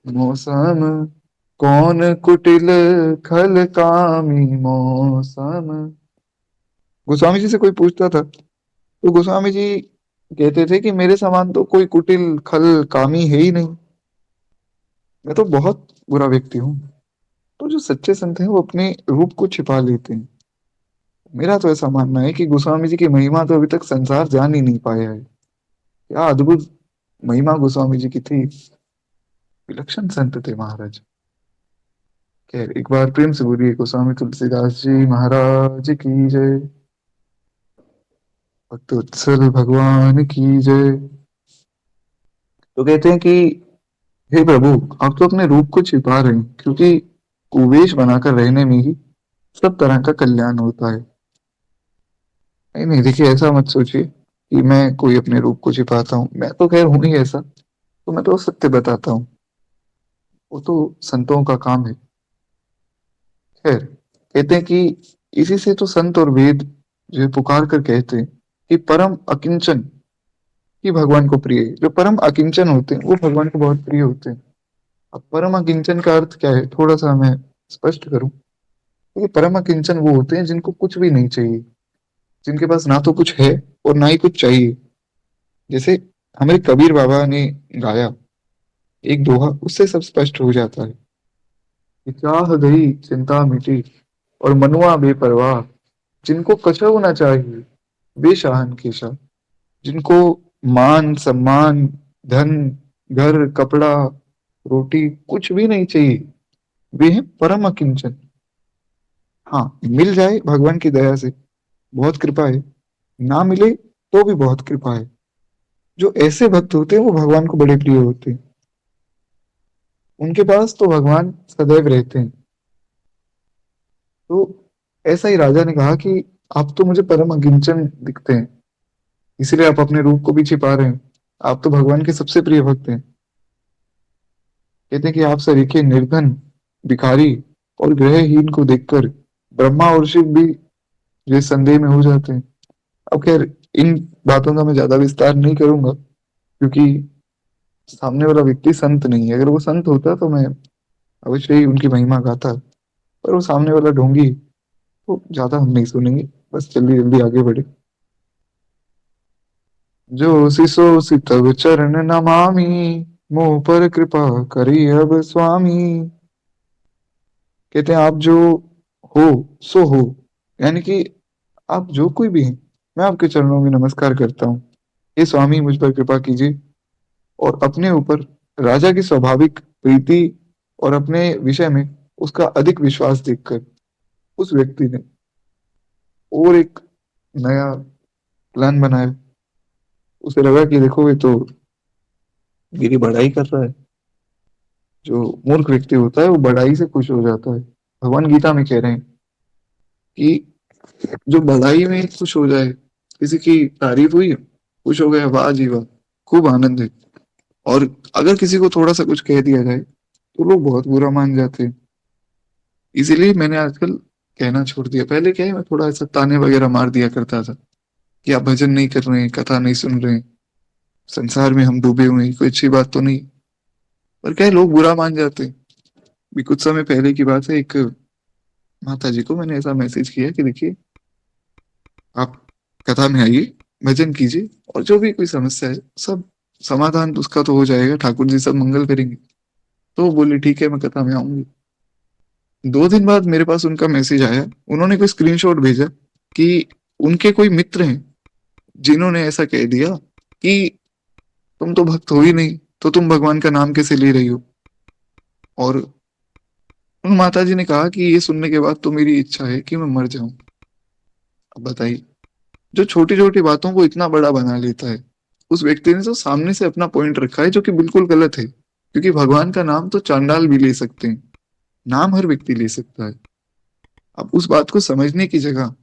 मौसम, कौन कुटिल खल कामी मौसम। गोस्वामी जी से कोई पूछता था तो गोस्वामी जी कहते थे कि मेरे समान तो कोई कुटिल खल कामी है ही नहीं, मैं तो बहुत बुरा व्यक्ति हूँ। तो जो सच्चे संत हैं वो अपने रूप को छिपा लेते हैं। मेरा तो ऐसा मानना है कि गोस्वामी जी की महिमा तो अभी तक संसार जान ही नहीं पाया है। क्या अद्भुत महिमा गोस्वामी जी की थी। विलक्षण संत थे महाराज। खैर, एक बार प्रेम से बोलिए गोस्वामी तुलसीदास जी महाराज की जय। भक्त वत्सल भगवान की जय। तो कहते हैं कि हे प्रभु, आप तो अपने रूप को छिपा रहे हैं, क्योंकि कुवेश बनाकर रहने में ही सब तरह का कल्याण होता है। नहीं नहीं, देखिए ऐसा मत सोचिए कि मैं कोई अपने रूप को छिपाता हूँ, मैं तो खैर हूं ही ऐसा। तो मैं तो सत्य बताता हूँ, वो तो संतों का काम है। खैर, कहते हैं कि इसी से तो संत और वेद जो है पुकार कर कहते हैं कि परम अकिंचन ही भगवान को प्रिय है। जो परम अकिंचन होते हैं वो भगवान को बहुत प्रिय होते हैं। अब परम अकिंचन का अर्थ क्या है, थोड़ा सा मैं स्पष्ट करूं। क्योंकि परम अकिंचन वो होते हैं जिनको कुछ भी नहीं चाहिए, जिनके पास ना तो कुछ है और ना ही कुछ चाहिए। जैसे हमारे कबीर बाबा ने गाया एक दोहा, उससे सब स्पष्ट हो जाता है कि चाह गई चिंता मिटी और मनुआ बेपरवाह, जिनको कछू ना चाहिए वे शहनशाह। जिनको मान सम्मान, धन, घर, कपड़ा, रोटी कुछ भी नहीं चाहिए, वे हैं परम अकिंचन। हाँ, मिल जाए भगवान की दया से बहुत कृपा है, ना मिले तो भी बहुत कृपा है। जो ऐसे भक्त होते हैं वो भगवान को बड़े प्रिय होते हैं। उनके पास तो भगवान सदैव रहते हैं। तो ऐसा ही राजा ने कहा कि आप तो मुझे परम अकिंचन दिखते हैं, इसलिए आप अपने रूप को भी छिपा रहे हैं। आप तो भगवान के सबसे प्रिय भक्त हैं। कहते हैं कि आप सरीखे निर्धन, भिखारी और गृहहीन को देखकर ब्रह्मा और शिव भी ये संदेह में हो जाते हैं। अब खैर, इन बातों का मैं ज्यादा विस्तार नहीं करूंगा, क्योंकि सामने वाला व्यक्ति संत नहीं है। अगर वो संत होता तो मैं अवश्य ही उनकी महिमा गाता, पर वो सामने वाला ढोंगी, तो ज्यादा हम नहीं सुनेंगे। बस जल्दी जल्दी आगे बढ़े। जो सिसो सितव चरण नमामि, मुंह पर कृपा करी अब स्वामी। कहते हैं आप जो हो सो हो, यानी कि आप जो कोई भी हैं, मैं आपके चरणों में नमस्कार करता हूँ। हे स्वामी, मुझ पर कृपा कीजिए। और अपने ऊपर राजा की स्वाभाविक प्रीति और अपने विषय में उसका अधिक विश्वास देखकर उस व्यक्ति ने और एक नया प्लान बनाया। उसे लगा कि देखो, ये तो मेरी बड़ाई कर रहा है। जो मूर्ख व्यक्ति होता है वो बड़ाई से खुश हो जाता है। भगवान गीता में कह रहे हैं कि जो बड़ाई में खुश हो जाए, किसी की तारीफ हुई, खुश हो गया, वाह जी वाह, खूब आनंद है। और अगर किसी को थोड़ा सा कुछ कह दिया जाए तो लोग बहुत बुरा मान जाते हैं। इसीलिए मैंने आजकल कहना छोड़ दिया। पहले क्या है, मैं थोड़ा ऐसा ताने वगैरह मार दिया करता था कि आप भजन नहीं कर रहे हैं, कथा नहीं सुन रहे हैं, संसार में हम डूबे हुए हैं, कोई अच्छी बात तो नहीं। पर क्या है, लोग बुरा मान जाते हैं। भी कुछ समय पहले की बात है, एक माता जी को मैंने ऐसा मैसेज किया कि देखिए, आप कथा में आइए, भजन कीजिए, और जो भी कोई समस्या है सब समाधान उसका तो हो जाएगा, ठाकुर जी सब मंगल करेंगे। तो वो बोली ठीक है, मैं कथा में आऊंगी। 2 दिन बाद मेरे पास उनका मैसेज आया। उन्होंने कोई स्क्रीनशॉट भेजा कि उनके कोई मित्र हैं जिन्होंने ऐसा कह दिया कि तुम तो भक्त हो ही नहीं, तो तुम भगवान का नाम कैसे ले रही हो। और उन माता जी ने कहा कि ये सुनने के बाद तो मेरी इच्छा है कि मैं मर जाऊं। अब बताइए, जो छोटी छोटी बातों को इतना बड़ा बना लेता है, उस व्यक्ति ने तो सामने से अपना पॉइंट रखा है जो कि बिल्कुल गलत है। क्योंकि भगवान का नाम तो चांडाल भी ले सकते हैं, नाम हर व्यक्ति ले सकता है। अब उस बात को समझने की जगह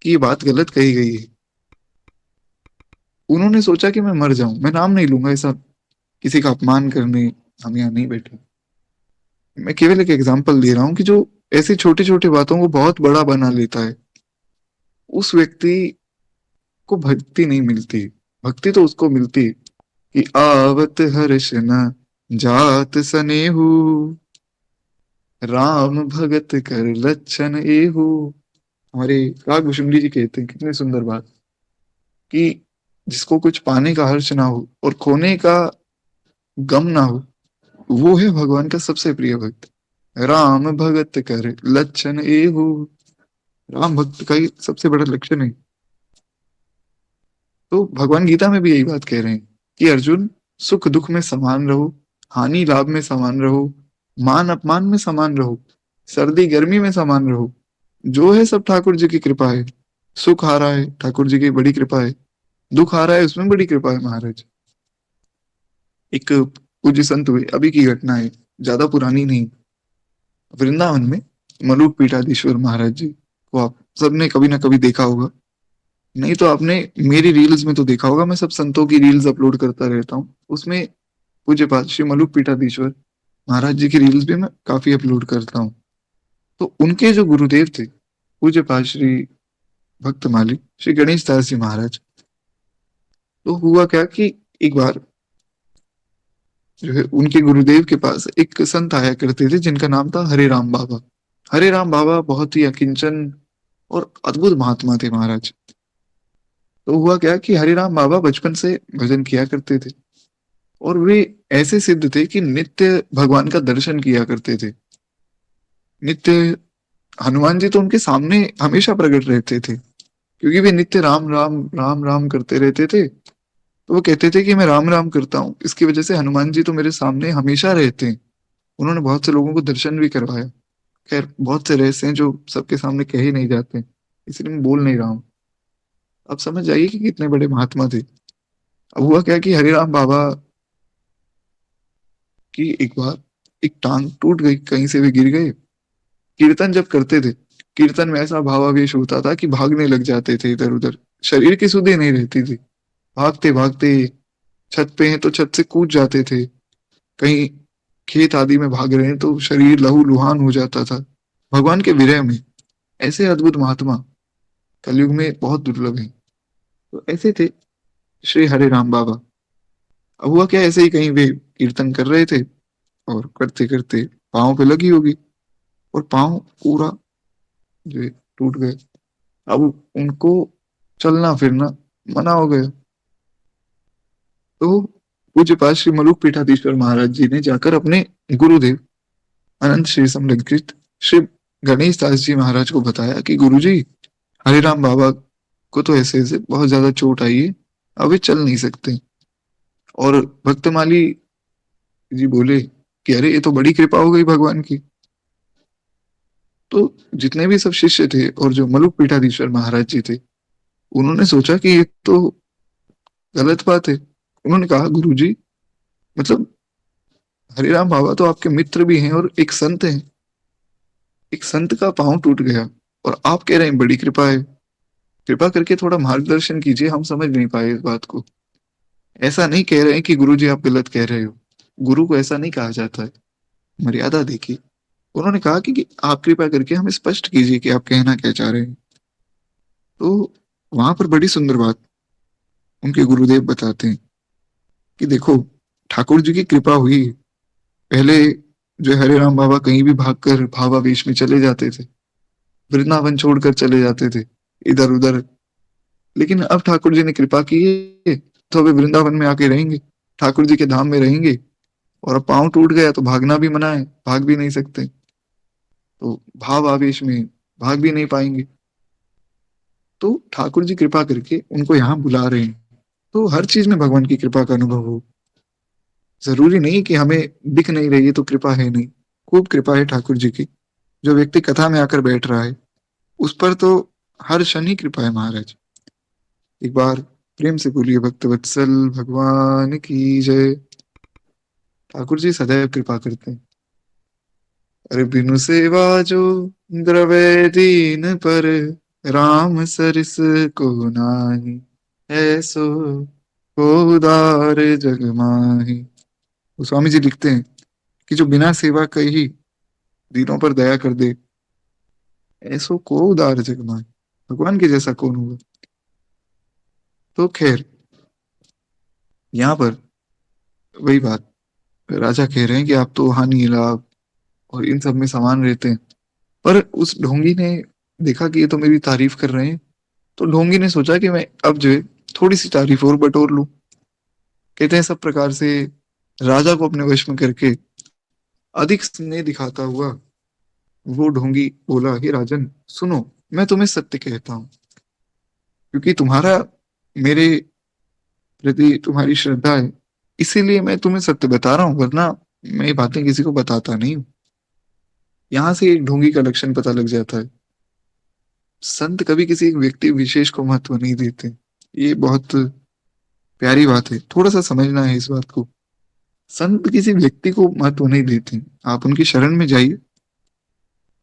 कि ये बात गलत कही गई है, उन्होंने सोचा कि मैं मर जाऊं, मैं नाम नहीं लूंगा, ऐसा किसी का अपमान करने हम यहाँ नहीं बैठे। मैं केवल एक एग्जांपल दे रहा हूँ कि जो ऐसी छोटी छोटी बातों को बहुत बड़ा बना लेता है, उस व्यक्ति को भक्ति नहीं मिलती। भक्ति तो उसको मिलती कि आवत हर्ष न जात सनेहु, राम भगत कर लक्षण एहु। हमारे काग भुषुंडी जी कहते हैं, कितनी सुंदर बात, कि जिसको कुछ पाने का हर्ष ना हो और खोने का गम ना हो, वो है भगवान का सबसे प्रिय भक्त। राम भगत कर लक्षण एहू। राम भक्त का ही सबसे बड़ा लक्षण है। तो भगवान गीता में भी यही बात कह रहे हैं कि अर्जुन, सुख दुख में समान रहो, हानि लाभ में समान रहो, मान अपमान में समान रहो, सर्दी गर्मी में समान रहो। जो है सब ठाकुर जी की कृपा है। सुख आ रहा है, ठाकुर जी की बड़ी कृपा है। दुख आ रहा है, उसमें बड़ी कृपा है महाराज। एक पूज्य संत हुए, अभी की घटना है, ज्यादा पुरानी नहीं। वृंदावन में मलूक पीठाधीश्वर महाराज जी को आप सबने कभी ना कभी देखा होगा। नहीं तो आपने मेरी रील्स में तो देखा होगा, मैं सब संतों की रील्स अपलोड करता रहता हूँ, उसमें पूज्य पाद श्री मलुक पीठाधीश्वर महाराज जी की रील्स भी मैं काफी अपलोड करता हूँ। तो उनके जो गुरुदेव थे, पूज्य पाद श्री भक्तमाली श्री गणेश दास जी महाराज। तो हुआ क्या कि एक बार जो है उनके गुरुदेव के पास एक संत आया करते थे जिनका नाम था हरे राम बाबा। हरे राम बाबा बहुत ही अकिंचन और अद्भुत महात्मा थे महाराज। तो हुआ क्या कि हरे राम बाबा बचपन से भजन किया करते थे और वे ऐसे सिद्ध थे कि नित्य भगवान का दर्शन किया करते थे। नित्य हनुमान जी तो उनके सामने हमेशा प्रकट रहते थे, क्योंकि वे नित्य राम राम राम राम करते रहते थे। तो वो कहते थे कि मैं राम राम करता हूँ, इसकी वजह से हनुमान जी तो मेरे सामने हमेशा रहते हैं। उन्होंने बहुत से लोगों को दर्शन भी करवाया। खैर, बहुत से रहस्य हैं जो सबके सामने कहे नहीं जाते, इसलिए मैं बोल नहीं रहा हूँ। अब समझ जाइए कि कितने बड़े महात्मा थे। अब हुआ क्या कि हरिराम बाबा की एक बार एक टांग टूट गई, कहीं से वे गिर गए। कीर्तन जब करते थे, कीर्तन में ऐसा भावावेश होता था कि भागने लग जाते थे इधर उधर। शरीर की सुधि नहीं रहती थी। भागते भागते छत पे हैं तो छत से कूद जाते थे, कहीं खेत आदि में भाग रहे हैं तो शरीर लहू लुहान हो जाता था भगवान के विरह में। ऐसे अद्भुत महात्मा कलयुग में बहुत दुर्लभ हैं। तो ऐसे थे श्री हरे राम बाबा। अब हुआ क्या, ऐसे ही कहीं वे कीर्तन कर रहे थे और करते करते पाँव पे लगी होगी और पाँव पूरा जो है टूट गए। अब उनको चलना फिरना मना हो गया। तो पूज्य पास श्री मलुक पीठाधीश्वर महाराज जी ने जाकर अपने गुरुदेव अनंत श्री समलिंकृत श्री गणेश दास जी महाराज को बताया कि गुरु जी, हरिराम बाबा को तो ऐसे ऐसे बहुत ज्यादा चोट आई है, अब वे चल नहीं सकते। और भक्तमाली जी बोले कि अरे, ये तो बड़ी कृपा हो गई भगवान की। तो जितने भी सब शिष्य थे और जो मलुक पीठाधीश्वर महाराज जी थे, उन्होंने सोचा कि ये तो गलत बात है। उन्होंने कहा, गुरु जी, मतलब हरिराम बाबा तो आपके मित्र भी हैं और एक संत हैं। एक संत का पाँव टूट गया और आप कह रहे हैं बड़ी कृपा है। कृपा करके थोड़ा मार्गदर्शन कीजिए, हम समझ नहीं पाए इस बात को। ऐसा नहीं कह रहे हैं कि गुरु जी आप गलत कह रहे हो। गुरु को ऐसा नहीं कहा जाता है। मर्यादा देखिए। उन्होंने कहा कि आप कृपा करके हमें स्पष्ट कीजिए कि आप कहना क्या चाह रहे हैं। तो वहां पर बड़ी सुंदर बात उनके गुरुदेव बताते हैं कि देखो, ठाकुर जी की कृपा हुई। पहले जो हरे राम बाबा कहीं भी भागकर भावावेश में चले जाते थे, वृंदावन छोड़कर चले जाते थे इधर उधर। लेकिन अब ठाकुर जी ने कृपा की है, तो वे वृंदावन में आके रहेंगे, ठाकुर जी के धाम में रहेंगे। और अब पाँव टूट गया तो भागना भी मना है, भाग भी नहीं सकते। तो भाव आवेश में भाग भी नहीं पाएंगे। तो ठाकुर जी कृपा करके उनको यहाँ बुला रहे हैं। तो हर चीज में भगवान की कृपा का अनुभव हो। जरूरी नहीं कि हमें दिख नहीं रही है तो कृपा है नहीं। खूब कृपा है ठाकुर जी की। जो व्यक्ति कथा में आकर बैठ रहा है, उस पर तो हर क्षण ही कृपा है महाराज। एक बार प्रेम से बोलिए, भक्त वत्सल भगवान की जय। ठाकुर जी सदैव कृपा करते हैं। अरे बिनु सेवा जो द्रवे दीन पर, राम सरिस को नाही, ऐसो को उदार जग माही। तो स्वामी जी लिखते हैं कि जो बिना सेवा के ही दीनों पर दया कर दे, ऐसो को उदार जग माही। भगवान के जैसा कौन होगा। तो खैर, यहाँ पर वही बात, राजा कह रहे हैं कि आप तो हानि लाभ और इन सब में समान रहते हैं। पर उस ढोंगी ने देखा कि ये तो मेरी तारीफ कर रहे हैं, तो ढोंगी ने सोचा कि मैं अब जो है थोड़ी सी तारीफ और बटोर लूं। कहते हैं सब प्रकार से राजा को अपने वश में करके अधिक स्नेह दिखाता हुआ वो ढोंगी बोला, हे राजन सुनो, मैं तुम्हें सत्य कहता हूँ, क्योंकि तुम्हारा मेरे प्रति तुम्हारी श्रद्धा है, इसीलिए मैं तुम्हें सत्य बता रहा हूँ, वरना मैं ये बातें किसी को बताता नहीं हूँ। यहाँ से एक ढोंगी का लक्षण पता लग जाता है। संत कभी किसी एक व्यक्ति विशेष को महत्व नहीं देते। ये बहुत प्यारी बात है, थोड़ा सा समझना है इस बात को। संत किसी व्यक्ति को महत्व नहीं देते। आप उनकी शरण में जाइए,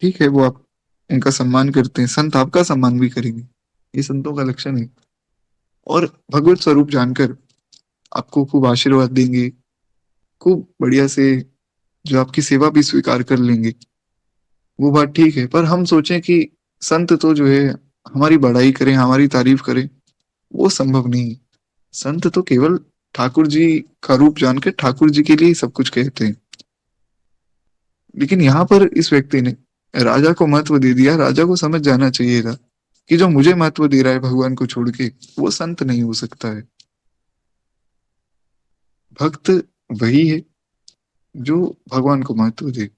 ठीक है, वो आप उनका सम्मान करते हैं, संत आपका सम्मान भी करेंगे। ये संतों का लक्षण है। और भगवत स्वरूप जानकर आपको खूब आशीर्वाद देंगे, खूब बढ़िया से जो आपकी सेवा भी स्वीकार कर लेंगे। वो बात ठीक है, पर हम सोचें कि संत तो जो है हमारी बड़ाई करें, हमारी तारीफ करें, वो संभव नहीं है। संत तो केवल ठाकुर जी का रूप जानकर ठाकुर जी के लिए ही सब कुछ कहते हैं। लेकिन यहाँ पर इस व्यक्ति ने राजा को महत्व दे दिया। राजा को समझ जाना चाहिए था कि जो मुझे महत्व दे रहा है भगवान को छोड़ के, वो संत नहीं हो सकता है। भक्त वही है जो भगवान को महत्व दे।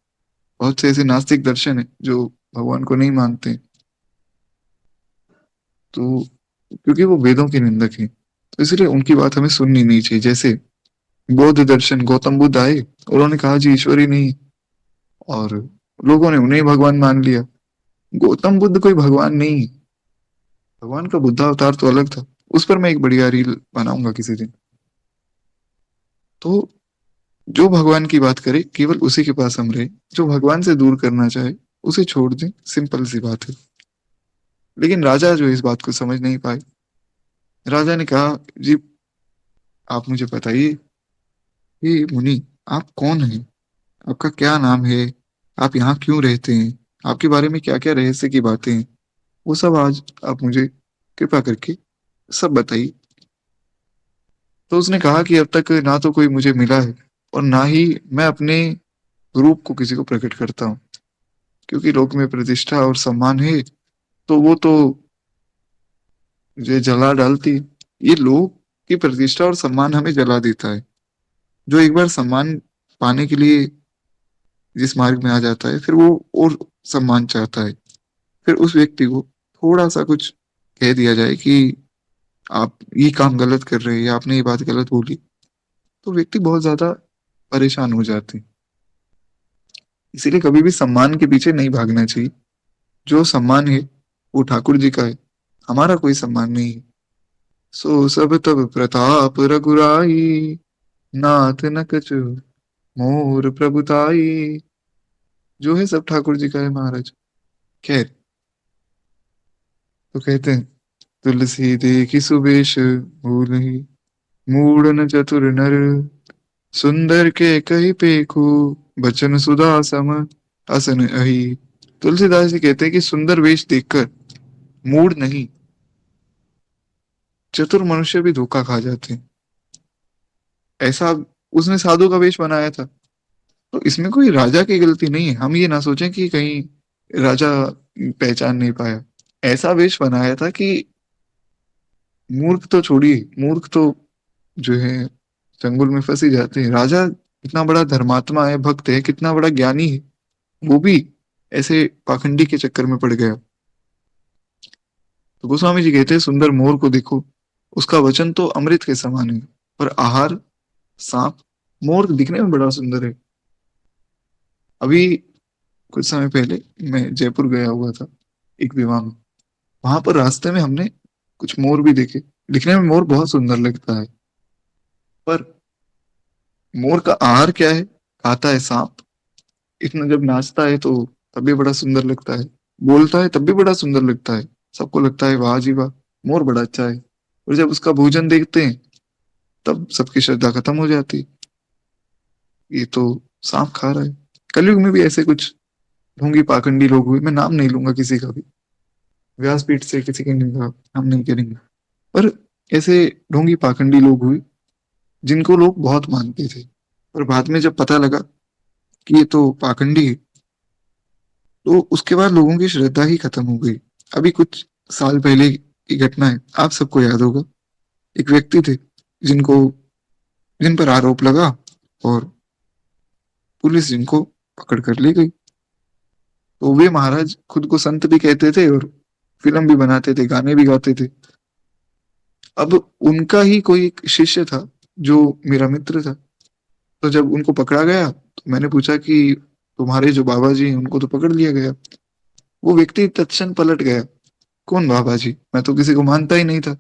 बहुत से ऐसे नास्तिक दर्शन है जो भगवान को नहीं मानते, तो क्योंकि वो वेदों के निंदक हैं, तो इसलिए उनकी बात हमें सुननी नहीं चाहिए। जैसे बौद्ध दर्शन, गौतम बुद्ध आए, उन्होंने कहा जी ईश्वर ही नहीं, और लोगों ने उन्हें भगवान मान लिया। गौतम बुद्ध कोई भगवान नहीं, भगवान का बुद्ध अवतार तो अलग था। उस पर मैं एक बढ़िया रील बनाऊंगा किसी दिन। तो जो भगवान की बात करे केवल उसी के पास हम रहे, जो भगवान से दूर करना चाहे उसे छोड़ दें, सिंपल सी बात है। लेकिन राजा जो इस बात को समझ नहीं पाए, राजा ने कहा जी आप मुझे बताइए, ये मुनि आप कौन हैं, आपका क्या नाम है, आप यहाँ क्यों रहते हैं, आपके बारे में क्या क्या रहस्य की बातें हैं, वो सब आज आप मुझे कृपा करके सब बताइए। तो उसने कहा कि अब तक ना तो कोई मुझे मिला है और ना ही मैं अपने रूप को किसी को प्रकट करता हूँ, क्योंकि लोक में प्रतिष्ठा और सम्मान है, तो वो तो मुझे जला डालती है। ये लोक की प्रतिष्ठा और सम्मान हमें जला देता है। जो एक बार सम्मान पाने के लिए जिस मार्ग में आ जाता है, फिर वो और सम्मान चाहता है। फिर उस व्यक्ति को थोड़ा सा कुछ कह दिया जाए कि आप ये काम गलत कर रहे हैं या आपने ये बात गलत बोली, तो व्यक्ति बहुत ज्यादा परेशान हो जाते हैं। इसीलिए कभी भी सम्मान के पीछे नहीं भागना चाहिए। जो सम्मान है वो ठाकुर जी का है, हमारा कोई सम्मान नहीं है। सो सब तब प्रताप रघुराई, नाथ न कछु मोर प्रभुताई। जो है सब ठाकुर जी का है महाराज। खैर, तो कहते हैं तुलसी देखी सुबेश भूलहि, मूढ़ न चतुर नर, सुंदर के कही पेखु, बचन सुधा सम असन अहि। तुलसीदास जी कहते हैं कि सुंदर वेश देखकर मूढ़ नहीं, चतुर मनुष्य भी धोखा खा जाते हैं। ऐसा उसने साधु का वेश बनाया था, तो इसमें कोई राजा की गलती नहीं है। हम ये ना सोचें कि कहीं राजा पहचान नहीं पाया। ऐसा वेश बनाया था कि मूर्ख तो छोड़िए, मूर्ख तो जो है चंगुल में फंस ही जाते हैं। राजा कितना बड़ा धर्मात्मा है, भक्त है, कितना बड़ा ज्ञानी है, वो भी ऐसे पाखंडी के चक्कर में पड़ गया। तो गोस्वामी जी कहते हैं सुंदर मोर को देखो, उसका वचन तो अमृत के समान है, पर आहार सांप। मोर दिखने में बड़ा सुंदर है। अभी कुछ समय पहले मैं जयपुर गया हुआ था एक विवाह में। वहां पर रास्ते में हमने कुछ मोर भी देखे। दिखने में मोर बहुत सुंदर लगता है, पर मोर का आहार क्या है? खाता है सांप। इतना जब नाचता है तो तब भी बड़ा सुंदर लगता है, बोलता है तब भी बड़ा सुंदर लगता है। सबको लगता है वाह जी वाह, मोर बड़ा अच्छा है। और जब उसका भोजन देखते हैं तब सबकी श्रद्धा खत्म हो जाती है। ये तो सांप खा रहा है। कलयुग में भी ऐसे कुछ ढोंगी पाखंडी लोग हुए, मैं नाम नहीं लूंगा किसी का भी, व्यासपीठ से किसी की निंदा हम नहीं करेंगे, पर ऐसे ढोंगी पाखंडी लोग हुए जिनको लोग बहुत मानते थे, और बाद में जब पता लगा कि ये तो पाखंडी है, तो उसके बाद लोगों की श्रद्धा ही खत्म हो गई। अभी कुछ साल पहले की घटना है, आप सबको याद होगा। एक व्यक्ति थे जिनको जिन पर आरोप लगा और पुलिस जिनको पकड़ कर ले गई। तो वे महाराज खुद को संत भी कहते थे और फिल्म भी बनाते थे, गाने भी गाते थे। अब उनका ही कोई एक शिष्य था जो मेरा मित्र था। तो जब उनको पकड़ा गया तो मैंने पूछा कि तुम्हारे जो बाबा जी हैं उनको तो पकड़ लिया गया। वो व्यक्ति तत्क्षण पलट गया, कौन बाबा जी, मैं तो किसी को मानता ही नहीं था।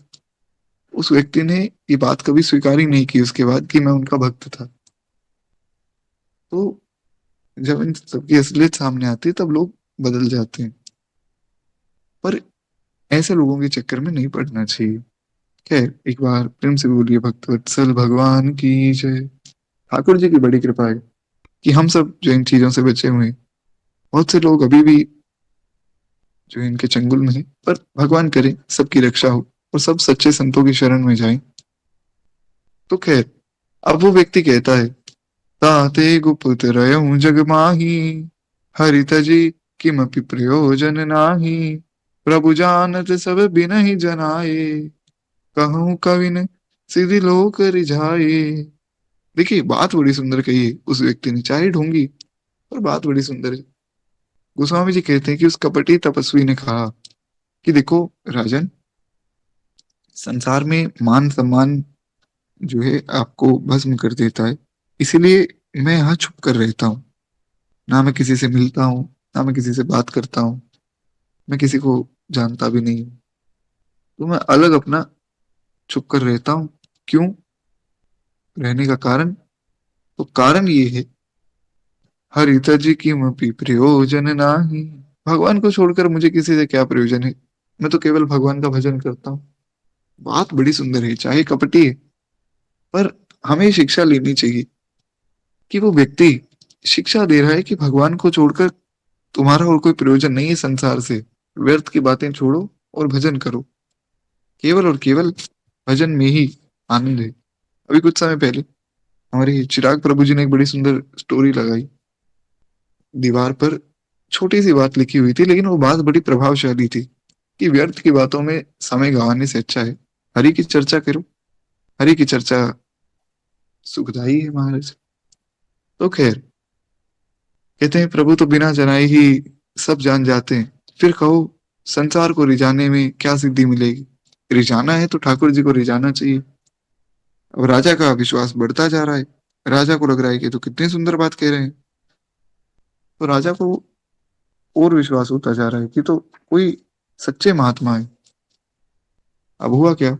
उस व्यक्ति ने ये बात कभी स्वीकार ही नहीं की उसके बाद कि मैं उनका भक्त था। तो जब इन सबकी असलियत सामने आती है तब लोग बदल जाते हैं। पर ऐसे लोगों के चक्कर में नहीं पड़ना चाहिए। खैर, एक बार प्रेम से बोलिए भक्तवत्सल भगवान की जय। ठाकुर जी की बड़ी कृपा है कि हम सब जो इन चीजों से बचे हुए हैं। बहुत से लोग अभी भी जो इनके चंगुल में है, पर भगवान करे सबकी रक्षा हो और सब सच्चे संतों की शरण में जाएं। तो खैर, अब वो व्यक्ति कहता है, ताते गुप्त रयऊं जग माही, हरि तजी किमपि प्रयोजन नाही, प्रभु जानत सब बिनहि जनाए, कहूँ कविन सीधी लोक रिझाए। देखिए, बात बड़ी सुंदर कही है उस व्यक्ति ने, चाहे ढोंगी, पर बात बड़ी सुंदर है। गोस्वामी जी कहते हैं कि उस कपटी तपस्वी ने कहा कि देखो राजन, संसार में मान सम्मान जो है आपको भस्म कर देता है, इसीलिए मैं यहाँ छुप कर रहता हूँ। ना मैं किसी से मिलता हूँ, ना मैं किसी से बात करता हूँ, मैं किसी को जानता भी नहीं हूँ। तो मैं अलग अपना छुप कर रहता हूँ। क्यों रहने का कारण? तो कारण ये है, हरिता जी की मपि प्रयोजन नाही। भगवान को छोड़कर मुझे किसी से क्या प्रयोजन है, मैं तो केवल भगवान का भजन करता हूँ। बात बड़ी सुंदर है, चाहे कपटी है, पर हमें शिक्षा लेनी चाहिए कि वो व्यक्ति शिक्षा दे रहा है कि भगवान को छोड़कर तुम्हारा और कोई प्रयोजन नहीं है संसार से। व्यर्थ की बातें छोड़ो और भजन करो। केवल और केवल भजन में ही आनंद है। अभी कुछ समय पहले हमारे चिराग प्रभु जी ने एक बड़ी सुंदर स्टोरी लगाई दीवार पर। छोटी सी बात लिखी हुई थी, लेकिन वो बात बड़ी प्रभावशाली थी कि व्यर्थ की बातों में समय गंवाने से अच्छा है हरि की चर्चा करो। हरि की चर्चा सुखदाई है महाराज। तो खैर, कहते हैं प्रभु तो बिना जनाए ही सब जान जाते हैं। फिर कहो संसार को रिझाने में क्या सिद्धि मिलेगी? रिझाना है तो ठाकुर जी को रिझाना चाहिए। अब राजा का विश्वास बढ़ता जा रहा है। राजा को लग रहा है कि तो कितनी सुंदर बात कह रहे हैं। तो राजा को और विश्वास होता जा रहा है कि तो कोई सच्चे महात्मा है। अब हुआ क्या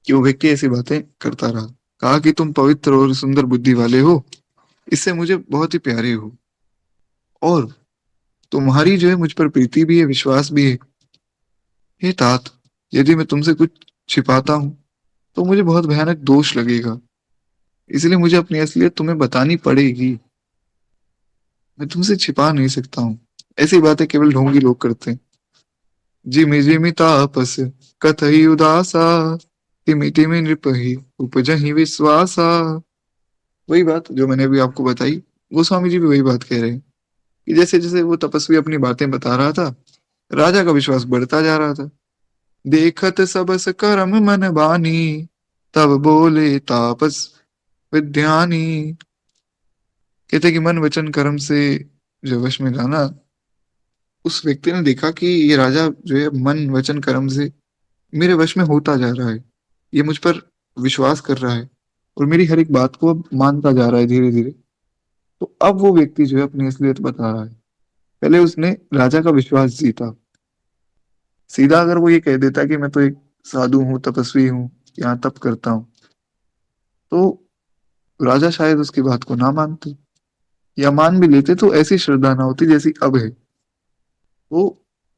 कि वो व्यक्ति ऐसी बातें करता रहा। कहा कि तुम पवित्र और सुंदर बुद्धि वाले हो, इससे मुझे बहुत ही प्यारे हो, और तुम्हारी जो है मुझ पर प्रीति भी है, विश्वास भी है। हे तात, यदि मैं तुमसे कुछ छिपाता हूं तो मुझे बहुत भयानक दोष लगेगा, इसलिए मुझे अपनी असलियत तुम्हें बतानी पड़ेगी। मैं तुमसे छिपा नहीं सकता हूँ। ऐसी बातें केवल ढोंगी लोग करते हैं। जिमि जिमि तापस कथई उदासा, तिमि तिमि नृपहि उपजहि विश्वासा। वही बात जो मैंने अभी आपको बताई, गोस्वामी जी भी वही बात कह रहे हैं कि जैसे जैसे वो तपस्वी अपनी बातें बता रहा था, राजा का विश्वास बढ़ता जा रहा था। देखत सबस करम मन बानी, तब बोले तापस विद्यानी। कहते कि मन वचन कर्म से जो वश में लाना, उस व्यक्ति ने देखा कि ये राजा जो है मन वचन कर्म से मेरे वश में होता जा रहा है। ये मुझ पर विश्वास कर रहा है और मेरी हर एक बात को अब मानता जा रहा है धीरे धीरे। तो अब वो व्यक्ति जो है अपनी असलियत बता रहा है। पहले उसने राजा का विश्वास जीता। सीधा अगर वो ये कह देता कि मैं तो एक साधु हूँ, तपस्वी हूँ, यहाँ तप करता हूँ, तो राजा शायद उसकी बात को ना मानते, या मान भी लेते तो ऐसी श्रद्धा ना होती जैसी अब है। वो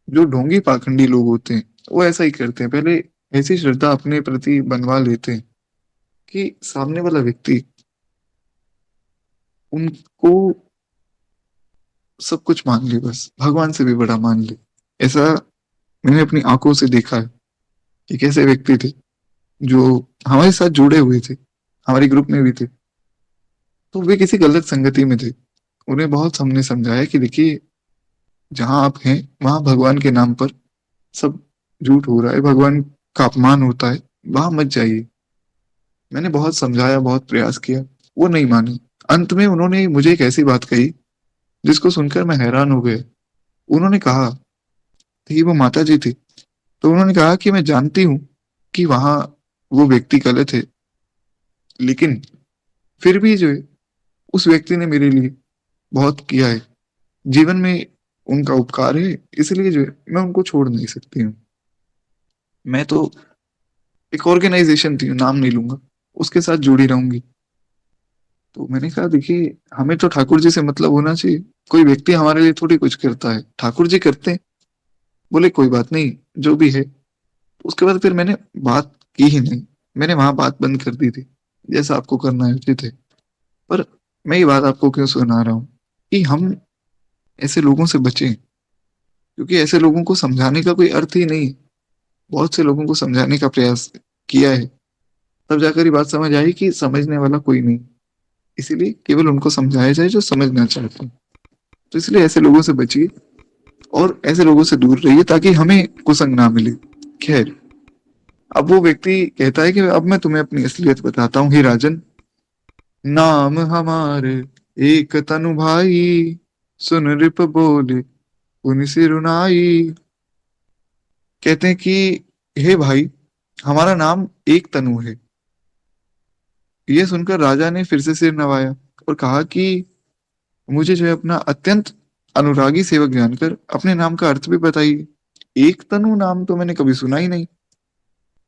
जो ढोंगी पाखंडी लोग होते हैं वो ऐसा ही करते हैं, पहले ऐसी श्रद्धा अपने प्रति बनवा लेते हैं कि सामने वाला व्यक्ति उनको सब कुछ मान ले, बस भगवान से भी बड़ा मान ले। ऐसा मैंने अपनी आंखों से देखा है कि कैसे व्यक्ति थे जो हमारे साथ जुड़े हुए थे, हमारे ग्रुप में भी थे। तो वे किसी गलत संगति में थे। उन्हें बहुत हमने समझाया कि देखिए, जहां आप हैं वहां भगवान के नाम पर सब झूठ हो रहा है, भगवान का अपमान होता है, वहां मत जाइए। मैंने बहुत समझाया, बहुत प्रयास किया, वो नहीं मानी। अंत में उन्होंने मुझे एक ऐसी बात कही जिसको सुनकर मैं हैरान हो गया। उन्होंने कहा, थी वो माता जी थी, तो उन्होंने कहा कि मैं जानती हूँ कि वहां वो व्यक्ति गलत है, लेकिन फिर भी जो है उस व्यक्ति ने मेरे लिए बहुत किया है। जीवन में उनका उपकार है, इसलिए जो है मैं उनको छोड़ नहीं सकती हूँ। मैं तो एक ऑर्गेनाइजेशन थी, नाम नहीं लूंगा, उसके साथ जुड़ी रहूंगी। तो मैंने कहा, देखिए, हमें तो ठाकुर जी से मतलब होना चाहिए। कोई व्यक्ति हमारे लिए थोड़ी कुछ करता है, ठाकुर जी करते हैं। बोले कोई बात नहीं, जो भी है। उसके बाद फिर मैंने बात की ही नहीं। मैंने वहां बात बंद कर दी थी, जैसा आपको करना है उचित है। पर मैं ये बात आपको क्यों सुना रहा हूँ कि हम ऐसे लोगों से बचें, क्योंकि ऐसे लोगों को समझाने का कोई अर्थ ही नहीं। बहुत से लोगों को समझाने का प्रयास किया है, तब जाकर ये बात समझ आई कि समझने वाला कोई नहीं। इसीलिए केवल उनको समझाया जाए जो समझना चाहते हैं। तो इसलिए ऐसे लोगों से बचिए और ऐसे लोगों से दूर रहिए, ताकि हमें कुसंग ना मिले। खैर, अब वो व्यक्ति कहता है कि अब मैं तुम्हें अपनी असलियत बताता हूँ, ही राजन। नाम हमारे एक तनु भाई, सुन रिप बोले पुनि सिरुनाई। कहते हैं कि हे भाई, हमारा नाम एक तनु है। ये सुनकर राजा ने फिर से सिर नवाया और कहा कि मुझे जो है अपना अत्यंत अनुरागी सेवक जानकर अपने नाम का अर्थ भी बताइए। एक तनु नाम तो मैंने कभी सुना ही नहीं।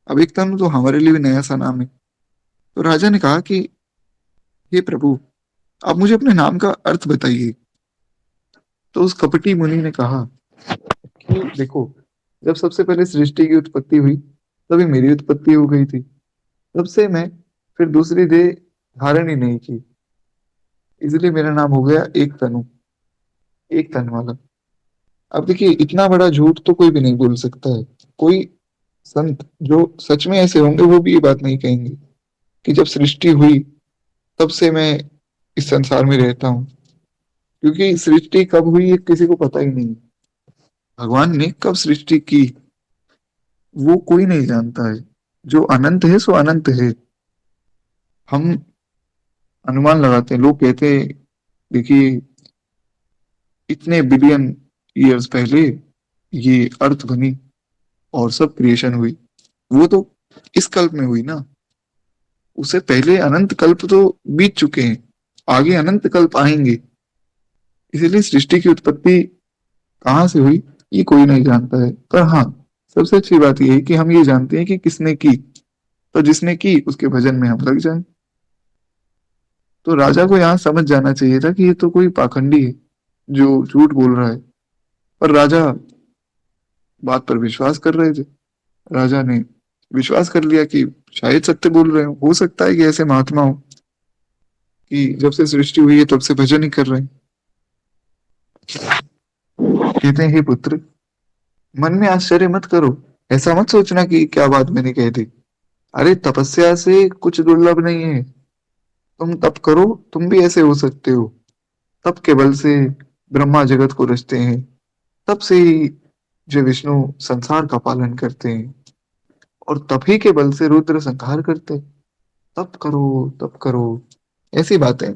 अब एक तनु तो हमारे लिए भी नया सा नाम है। तो राजा ने कहा कि हे प्रभु, आप मुझे अपने नाम का अर्थ बताइए। तो उस कपटी मुनि ने कहा कि देखो, जब सबसे पहले सृष्टि की उत्पत्ति हुई, तभी मेरी उत्पत्ति हो गई थी। तब से मैं फिर दूसरी देह धारण ही नहीं की, इसलिए मेरा नाम हो गया एक तनु, एक तन वाला। अब देखिए, इतना बड़ा झूठ तो कोई भी नहीं बोल सकता है। कोई संत जो सच में ऐसे होंगे वो भी ये बात नहीं कहेंगे कि जब सृष्टि हुई तब से मैं इस संसार में रहता हूँ। क्योंकि सृष्टि कब हुई ये किसी को पता ही नहीं। भगवान ने कब सृष्टि की वो कोई नहीं जानता है। जो अनंत है सो अनंत है। हम अनुमान लगाते हैं, लोग कहते हैं, देखिए, इतने बिलियन ईयर्स पहले ये अर्थ बनी और सब क्रिएशन हुई। वो तो इस कल्प में हुई ना, उससे पहले अनंत कल्प तो बीत चुके हैं, आगे अनंत कल्प आएंगे। इसीलिए सृष्टि की उत्पत्ति कहाँ से हुई ये कोई नहीं जानता है। पर हाँ, सबसे अच्छी बात यह है कि हम ये जानते हैं कि किसने की। तो जिसने की उसके भजन में हम लग जाएं। तो राजा को यहाँ समझ जाना चाहिए था कि ये तो कोई पाखंडी है जो झूठ बोल रहा है। पर राजा बात पर विश्वास कर रहे थे। राजा ने विश्वास कर लिया कि शायद सत्य बोल रहे हो सकता है कि ऐसे महात्मा हो कि जब से सृष्टि हुई है तब से भजन ही कर रहे हैं। कहते हैं, हे पुत्र, मन में आश्चर्य मत करो। ऐसा मत सोचना कि क्या बात मैंने कह दी। अरे, तपस्या से कुछ दुर्लभ नहीं है। तुम तप करो, तुम भी ऐसे हो सकते हो। तप के बल से ब्रह्मा जगत को रचते हैं। तब से ही जो विष्णु संसार का पालन करते हैं, और तप ही के बल से रुद्र संहार करते हैं। तप करो, तप करो। ऐसी बातें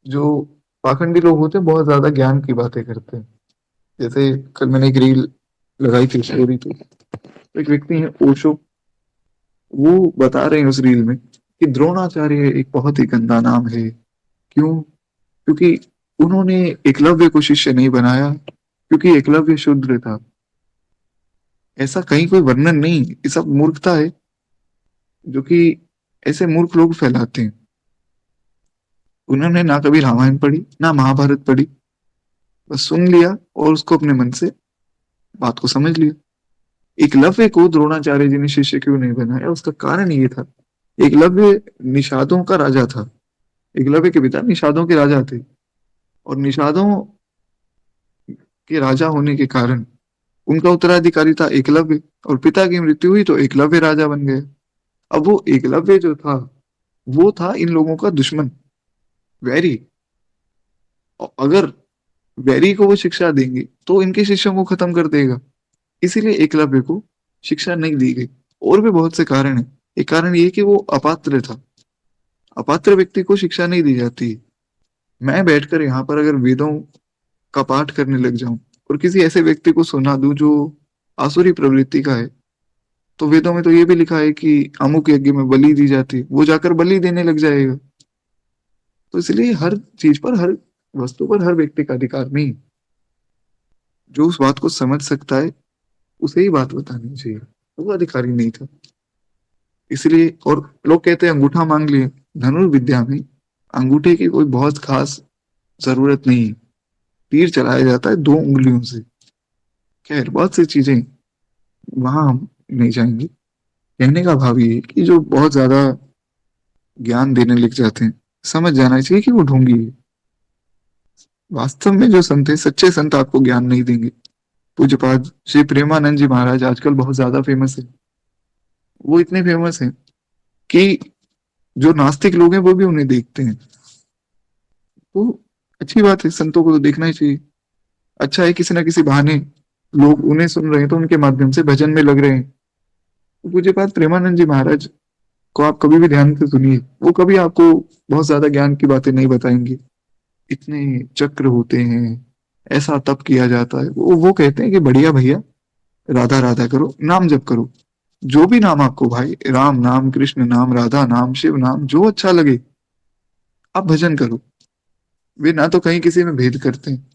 जो पाखंडी लोग होते हैं बहुत ज्यादा ज्ञान की बातें करते हैं। जैसे कल मैंने एक रील लगाई थी, स्टोरी थी। एक व्यक्ति है ओशो, वो बता रहे हैं उस रील में कि द्रोणाचार्य एक बहुत ही गंदा नाम है। क्यों? क्योंकि उन्होंने एकलव्य को शिष्य नहीं बनाया, क्योंकि एकलव्य शूद्र था। ऐसा कहीं कोई वर्णन नहीं, ये सब मूर्खता है जो कि ऐसे मूर्ख लोग फैलाते हैं। उन्होंने ना कभी रामायण पढ़ी ना महाभारत पढ़ी, बस सुन लिया और उसको अपने मन से बात को समझ लिया। एकलव्य को द्रोणाचार्य जी ने शिष्य क्यों नहीं बनाया, उसका कारण ये था। एकलव्य निषादों का राजा था। एकलव्य के पिता निषादों के राजा थे, और निषादों के राजा होने के कारण उनका उत्तराधिकारी था एकलव्य, और पिता की मृत्यु हुई तो एकलव्य राजा बन गए। अब वो एकलव्य जो था वो था इन लोगों का दुश्मन, वैरी। और अगर वैरी को वो शिक्षा देंगे तो इनके शिष्यों को खत्म कर देगा। इसीलिए एकलव्य को शिक्षा नहीं दी गई। और भी बहुत से कारण हैं। एक कारण ये है कि वो अपात्र था। अपात्र व्यक्ति को शिक्षा नहीं दी जाती। मैं बैठकर यहाँ पर अगर वेदों का पाठ करने लग जाऊं और किसी ऐसे व्यक्ति को सुना दूं जो आसुरी प्रवृत्ति का है, तो वेदों में तो ये भी लिखा है कि अमुक यज्ञ में बलि दी जाती है, वो जाकर बलि देने लग जाएगा। तो इसलिए हर चीज पर, हर वस्तु पर हर व्यक्ति का अधिकार नहीं। जो उस बात को समझ सकता है उसे ही बात बतानी चाहिए, तो वो अधिकारी नहीं था। इसलिए, और लोग कहते हैं अंगूठा मांग लिए। धनुर्विद्या में अंगूठे की कोई बहुत खास जरूरत नहीं है। तीर चलाया जाता है 2 उंगलियों से। खैर, बहुत सी चीजें, वहां हम नहीं जाएंगे। कहने का भाव ये है कि जो बहुत ज्यादा ज्ञान देने लग जाते हैं, समझ जाना चाहिए कि वो ढोंगी है। वास्तव में जो संत है, सच्चे संत आपको ज्ञान नहीं देंगे। पूज्यपाद श्री प्रेमानंद जी महाराज आजकल बहुत ज्यादा फेमस है। वो इतने फेमस हैं कि जो नास्तिक लोग हैं वो भी उन्हें देखते हैं। तो अच्छी बात है, संतों को तो देखना ही चाहिए। अच्छा है, किसी ना किसी बहाने लोग उन्हें सुन रहे हैं तो उनके माध्यम से भजन में लग रहे हैं। तो पूज्यपाद प्रेमानंद जी महाराज को आप कभी भी ध्यान से सुनिए, वो कभी आपको बहुत ज्यादा ज्ञान की बातें नहीं बताएंगे। इतने चक्र होते हैं, ऐसा तप किया जाता है, वो कहते हैं कि बढ़िया भैया, राधा राधा करो, नाम जप करो। जो भी नाम आपको भाई, राम नाम, कृष्ण नाम, राधा नाम, शिव नाम, जो अच्छा लगे आप भजन करो। वे ना तो कहीं किसी में भेद करते हैं।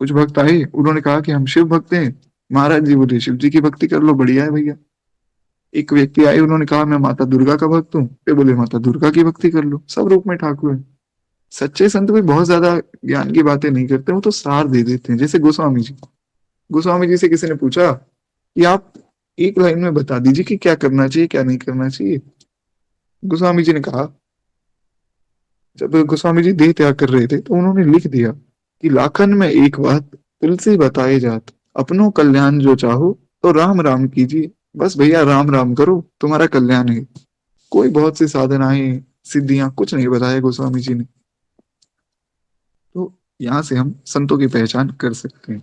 कुछ भक्त आए, उन्होंने कहा कि हम शिव भक्त हैं। महाराज जी बोले शिव जी की भक्ति कर लो, बढ़िया है भैया। एक व्यक्ति आए, उन्होंने कहा मैं माता दुर्गा का भक्त हूँ, वे बोले माता दुर्गा की भक्ति कर लो, सब रूप में ठाकुर है। सच्चे संत भी बहुत ज्यादा ज्ञान की बातें नहीं करते, वो तो सार दे देते हैं। जैसे गोस्वामी जी, गोस्वामी जी से किसी ने पूछा कि आप एक लाइन में बता दीजिए कि क्या करना चाहिए क्या नहीं करना चाहिए। गोस्वामी जी ने कहा, जब गोस्वामी जी देह त्याग कर रहे थे तो उन्होंने लिख दिया कि लाखन में एक बात तुलसी बताए जात, अपनों कल्याण जो चाहो तो राम राम कीजिए। बस भैया राम राम करो, तुम्हारा कल्याण है। कोई बहुत सी साधनाएं, सिद्धियां कुछ नहीं बताया गोस्वामी जी ने। तो यहाँ से हम संतों की पहचान कर सकते हैं।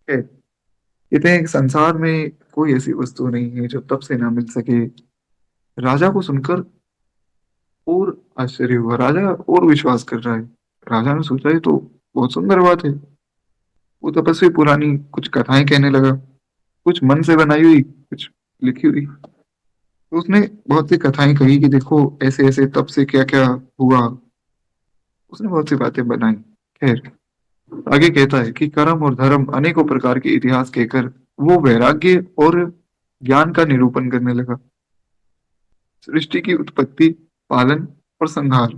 है, कहते हैं कि संसार में कोई ऐसी वस्तु नहीं है जो तब से ना मिल सके। राजा को सुनकर और आश्चर्य हुआ, राजा और विश्वास कर रहा है। राजा ने सोचा ये तो बहुत सुंदर बात है। वो तपस्वी पुरानी कुछ कथाएं कहने लगा, कुछ मन से बनाई हुई, कुछ लिखी हुई। तो उसने बहुत सी कथाएं कही कि देखो ऐसे ऐसे तब से क्या क्या हुआ। उसने बहुत सी बातें बनाई। खैर, आगे कहता है कि कर्म और धर्म अनेकों प्रकार के इतिहास कहकर वो वैराग्य और ज्ञान का निरूपण करने लगा। सृष्टि की उत्पत्ति, पालन और संहार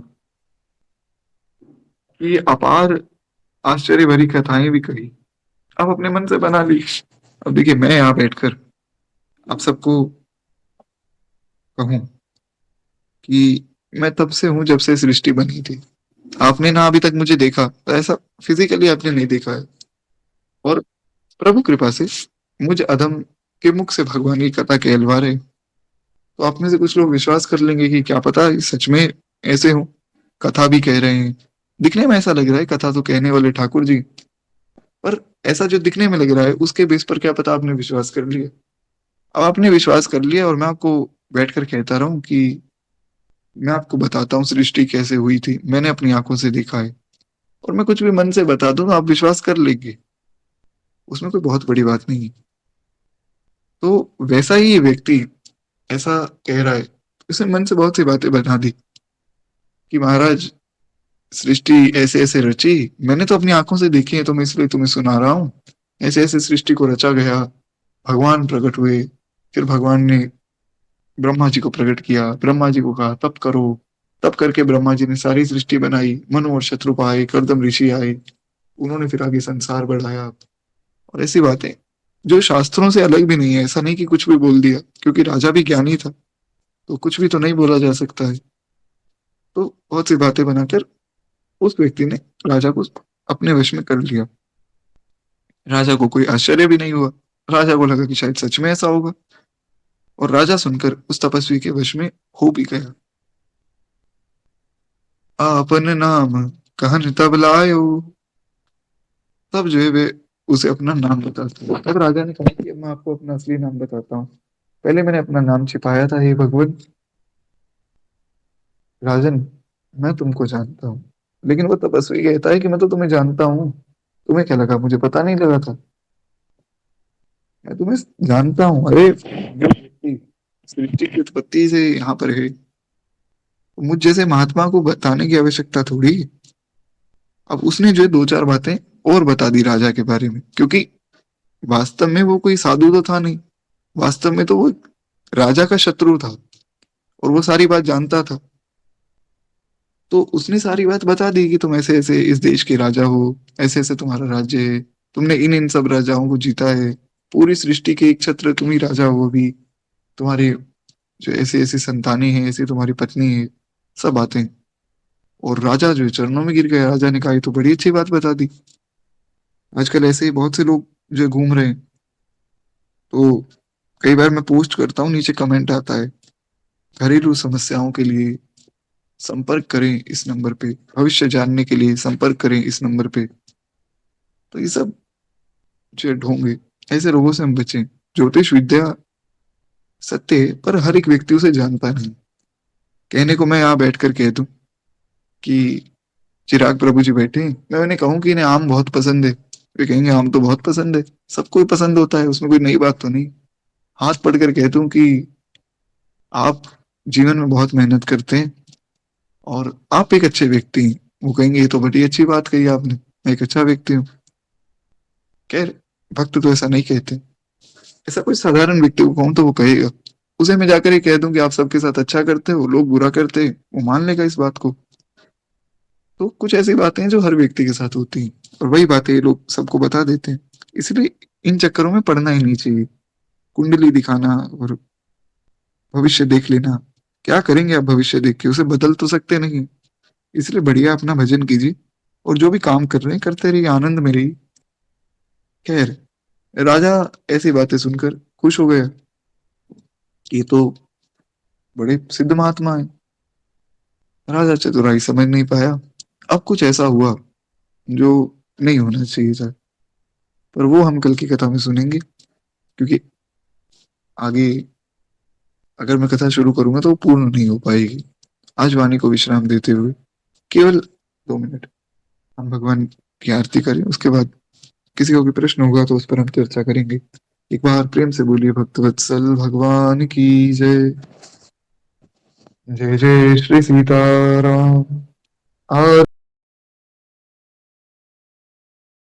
की अपार आश्चर्य भरी कथाएं भी कही। अब अपने मन से बना ली। अब देखिए, मैं यहाँ बैठकर आप सबको कहूं कि मैं तब से हूं जब से सृष्टि बनी थी। आपने ना अभी तक मुझे देखा, तो ऐसा फिजिकली आपने नहीं देखा है। और प्रभु कृपा से मुझ अधम के मुख से भगवान की कथा कहलवा रहे। तो आप में से कुछ लोग विश्वास कर लेंगे कि क्या पता ये सच में ऐसे हो, कथा भी कह रहे हैं। दिखने में ऐसा लग रहा है कथा तो कहने वाले ठाकुर जी, पर ऐसा जो दिखने में लग रहा है उसके बेस पर क्या पता आपने विश्वास कर लिया। अब आपने विश्वास कर लिया और मैं आपको बैठकर कहता रहूं कि मैं आपको बताता हूँ सृष्टि कैसे हुई थी, मैंने अपनी आंखों से देखा है। और मैं कुछ भी मन से बता दूं तो आप विश्वास कर लेंगे, उसमें कोई बहुत बड़ी बात नहीं है। तो वैसा ही ये व्यक्ति ऐसा कह रहा है, उसने मन से बहुत सी बातें बता दी कि महाराज सृष्टि ऐसे ऐसे रची, मैंने तो अपनी आंखों से देखी है, तो मैं इसलिए तुम्हें सुना रहा हूँ। ऐसे ऐसे सृष्टि को रचा गया, भगवान प्रकट हुए, फिर भगवान ने ब्रह्मा जी को प्रकट किया, ब्रह्मा जी को कहा तप करो। तप करके ब्रह्मा जी ने सारी सृष्टि बनाई, मनु और शत्रुपा आए, कर्दम ऋषि आए, उन्होंने फिर आगे संसार बढ़ाया। और ऐसी बातें जो शास्त्रों से अलग भी नहीं है, ऐसा नहीं कि कुछ भी बोल दिया, क्योंकि राजा भी ज्ञानी था, तो कुछ भी तो नहीं बोला जा सकता है। तो बहुत सी बातें बनाकर उस व्यक्ति ने राजा को अपने वश में कर लिया। राजा को कोई आश्चर्य भी नहीं हुआ। राजा को लगा कि शायद सच में ऐसा होगा, और राजा सुनकर उस तपस्वी के वश में हो भी गया। आपन नाम कहन तब लायो, तब जो है वे उसे अपना नाम बताते हैं। तब राजा ने कहा कि अब मैं आपको अपना असली नाम बताता हूँ। पहले मैंने अपना नाम छिपाया था, हे भगवान। राजन, मैं तुमको जानता हूँ। लेकिन वो तपस्वी कहता है कि मैं तो तुम्हें जानता हूँ। तुम्हें क्या लगा मुझे पता नहीं लगा था? मैं तुम्हें जानता हूँ। अरे, जो व्यक्ति सृष्टि की उत्पत्ति से यहाँ पर है, मुझ जैसे महात्मा को बताने की आवश्यकता थोड़ी है। अब उसने जो है दो चार बातें और बता दी राजा के बारे में, क्योंकि वास्तव में वो कोई साधु तो था नहीं। वास्तव में तो वो राजा का शत्रु था, और वो सारी बात जानता था। तो उसने सारी बात बता दी कि तुम ऐसे ऐसे इस देश के राजा हो, ऐसे ऐसे तुम्हारा राज्य है, तुमने इन इन सब राजाओं को जीता है, पूरी सृष्टि के एक छत्र तुम ही राजा हो अभी, तुम्हारे जो ऐसी ऐसी संतानें हैं, ऐसी तुम्हारी पत्नी है, सब बातें। और राजा जो है चरणों में गिर गया। राजा ने कहा ये तो बड़ी अच्छी बात बता दी। आजकल ऐसे ही बहुत से लोग जो घूम रहे हैं। तो कई बार मैं पोस्ट करता हूँ, नीचे कमेंट आता है, घरेलू समस्याओं के लिए संपर्क करें इस नंबर पे, भविष्य जानने के लिए संपर्क करें इस नंबर पे। तो ये सब जो ढोंग है, ऐसे लोगों से हम बचें। ज्योतिष विद्या सत्य है, पर हर एक व्यक्ति उसे जानता नहीं। कहने को मैं यहाँ बैठ कर कह दूं कि चिराग प्रभु जी बैठे हैं, मैं उन्हें कहूँ कि इन्हें आम बहुत पसंद है, वे कहेंगे आम तो बहुत पसंद है। सबको ही पसंद होता है, उसमें कोई नई बात तो नहीं। हाथ पढ़कर कह दूं कि आप जीवन में बहुत मेहनत करते हैं और आप एक अच्छे व्यक्ति हैं, वो कहेंगे ये तो बड़ी अच्छी बात कही आपने, मैं एक अच्छा व्यक्ति हूँ। खैर, भक्त तो ऐसा नहीं कहते। ऐसा कोई साधारण व्यक्ति को कहूं तो वो कहेगा। उसे मैं जाकर ये कह दूं कि आप सबके साथ अच्छा करते हो, लोग बुरा करते हैं, वो मान लेगा इस बात को। तो कुछ ऐसी बातें हैं जो हर व्यक्ति के साथ होती हैं, और वही बातें ये लोग सबको बता देते हैं। इसलिए इन चक्करों में पड़ना ही नहीं चाहिए। कुंडली दिखाना और भविष्य देख लेना, क्या करेंगे आप भविष्य देख के? उसे बदल तो सकते नहीं। इसलिए बढ़िया अपना भजन कीजिए, और जो भी काम कर रहे हैं करते रहिए, आनंद में रहिए। खैर, राजा ऐसी बातें सुनकर खुश हो गया। ये तो बड़े सिद्ध महात्मा है। राजा चतुराई समझ नहीं पाया। अब कुछ ऐसा हुआ जो नहीं होना चाहिए था, पर वो हम कल की कथा में सुनेंगे। क्योंकि आगे अगर मैं कथा शुरू करूंगा तो वो पूर्ण नहीं हो पाएगी। आज वाणी को विश्राम देते हुए केवल 2 मिनट हम भगवान की आरती करें, उसके बाद किसी को भी प्रश्न होगा तो उस पर हम चर्चा करेंगे। एक बार प्रेम से बोलिए, भक्तवत्सल भगवान की जय। जय जय श्री सीताराम। और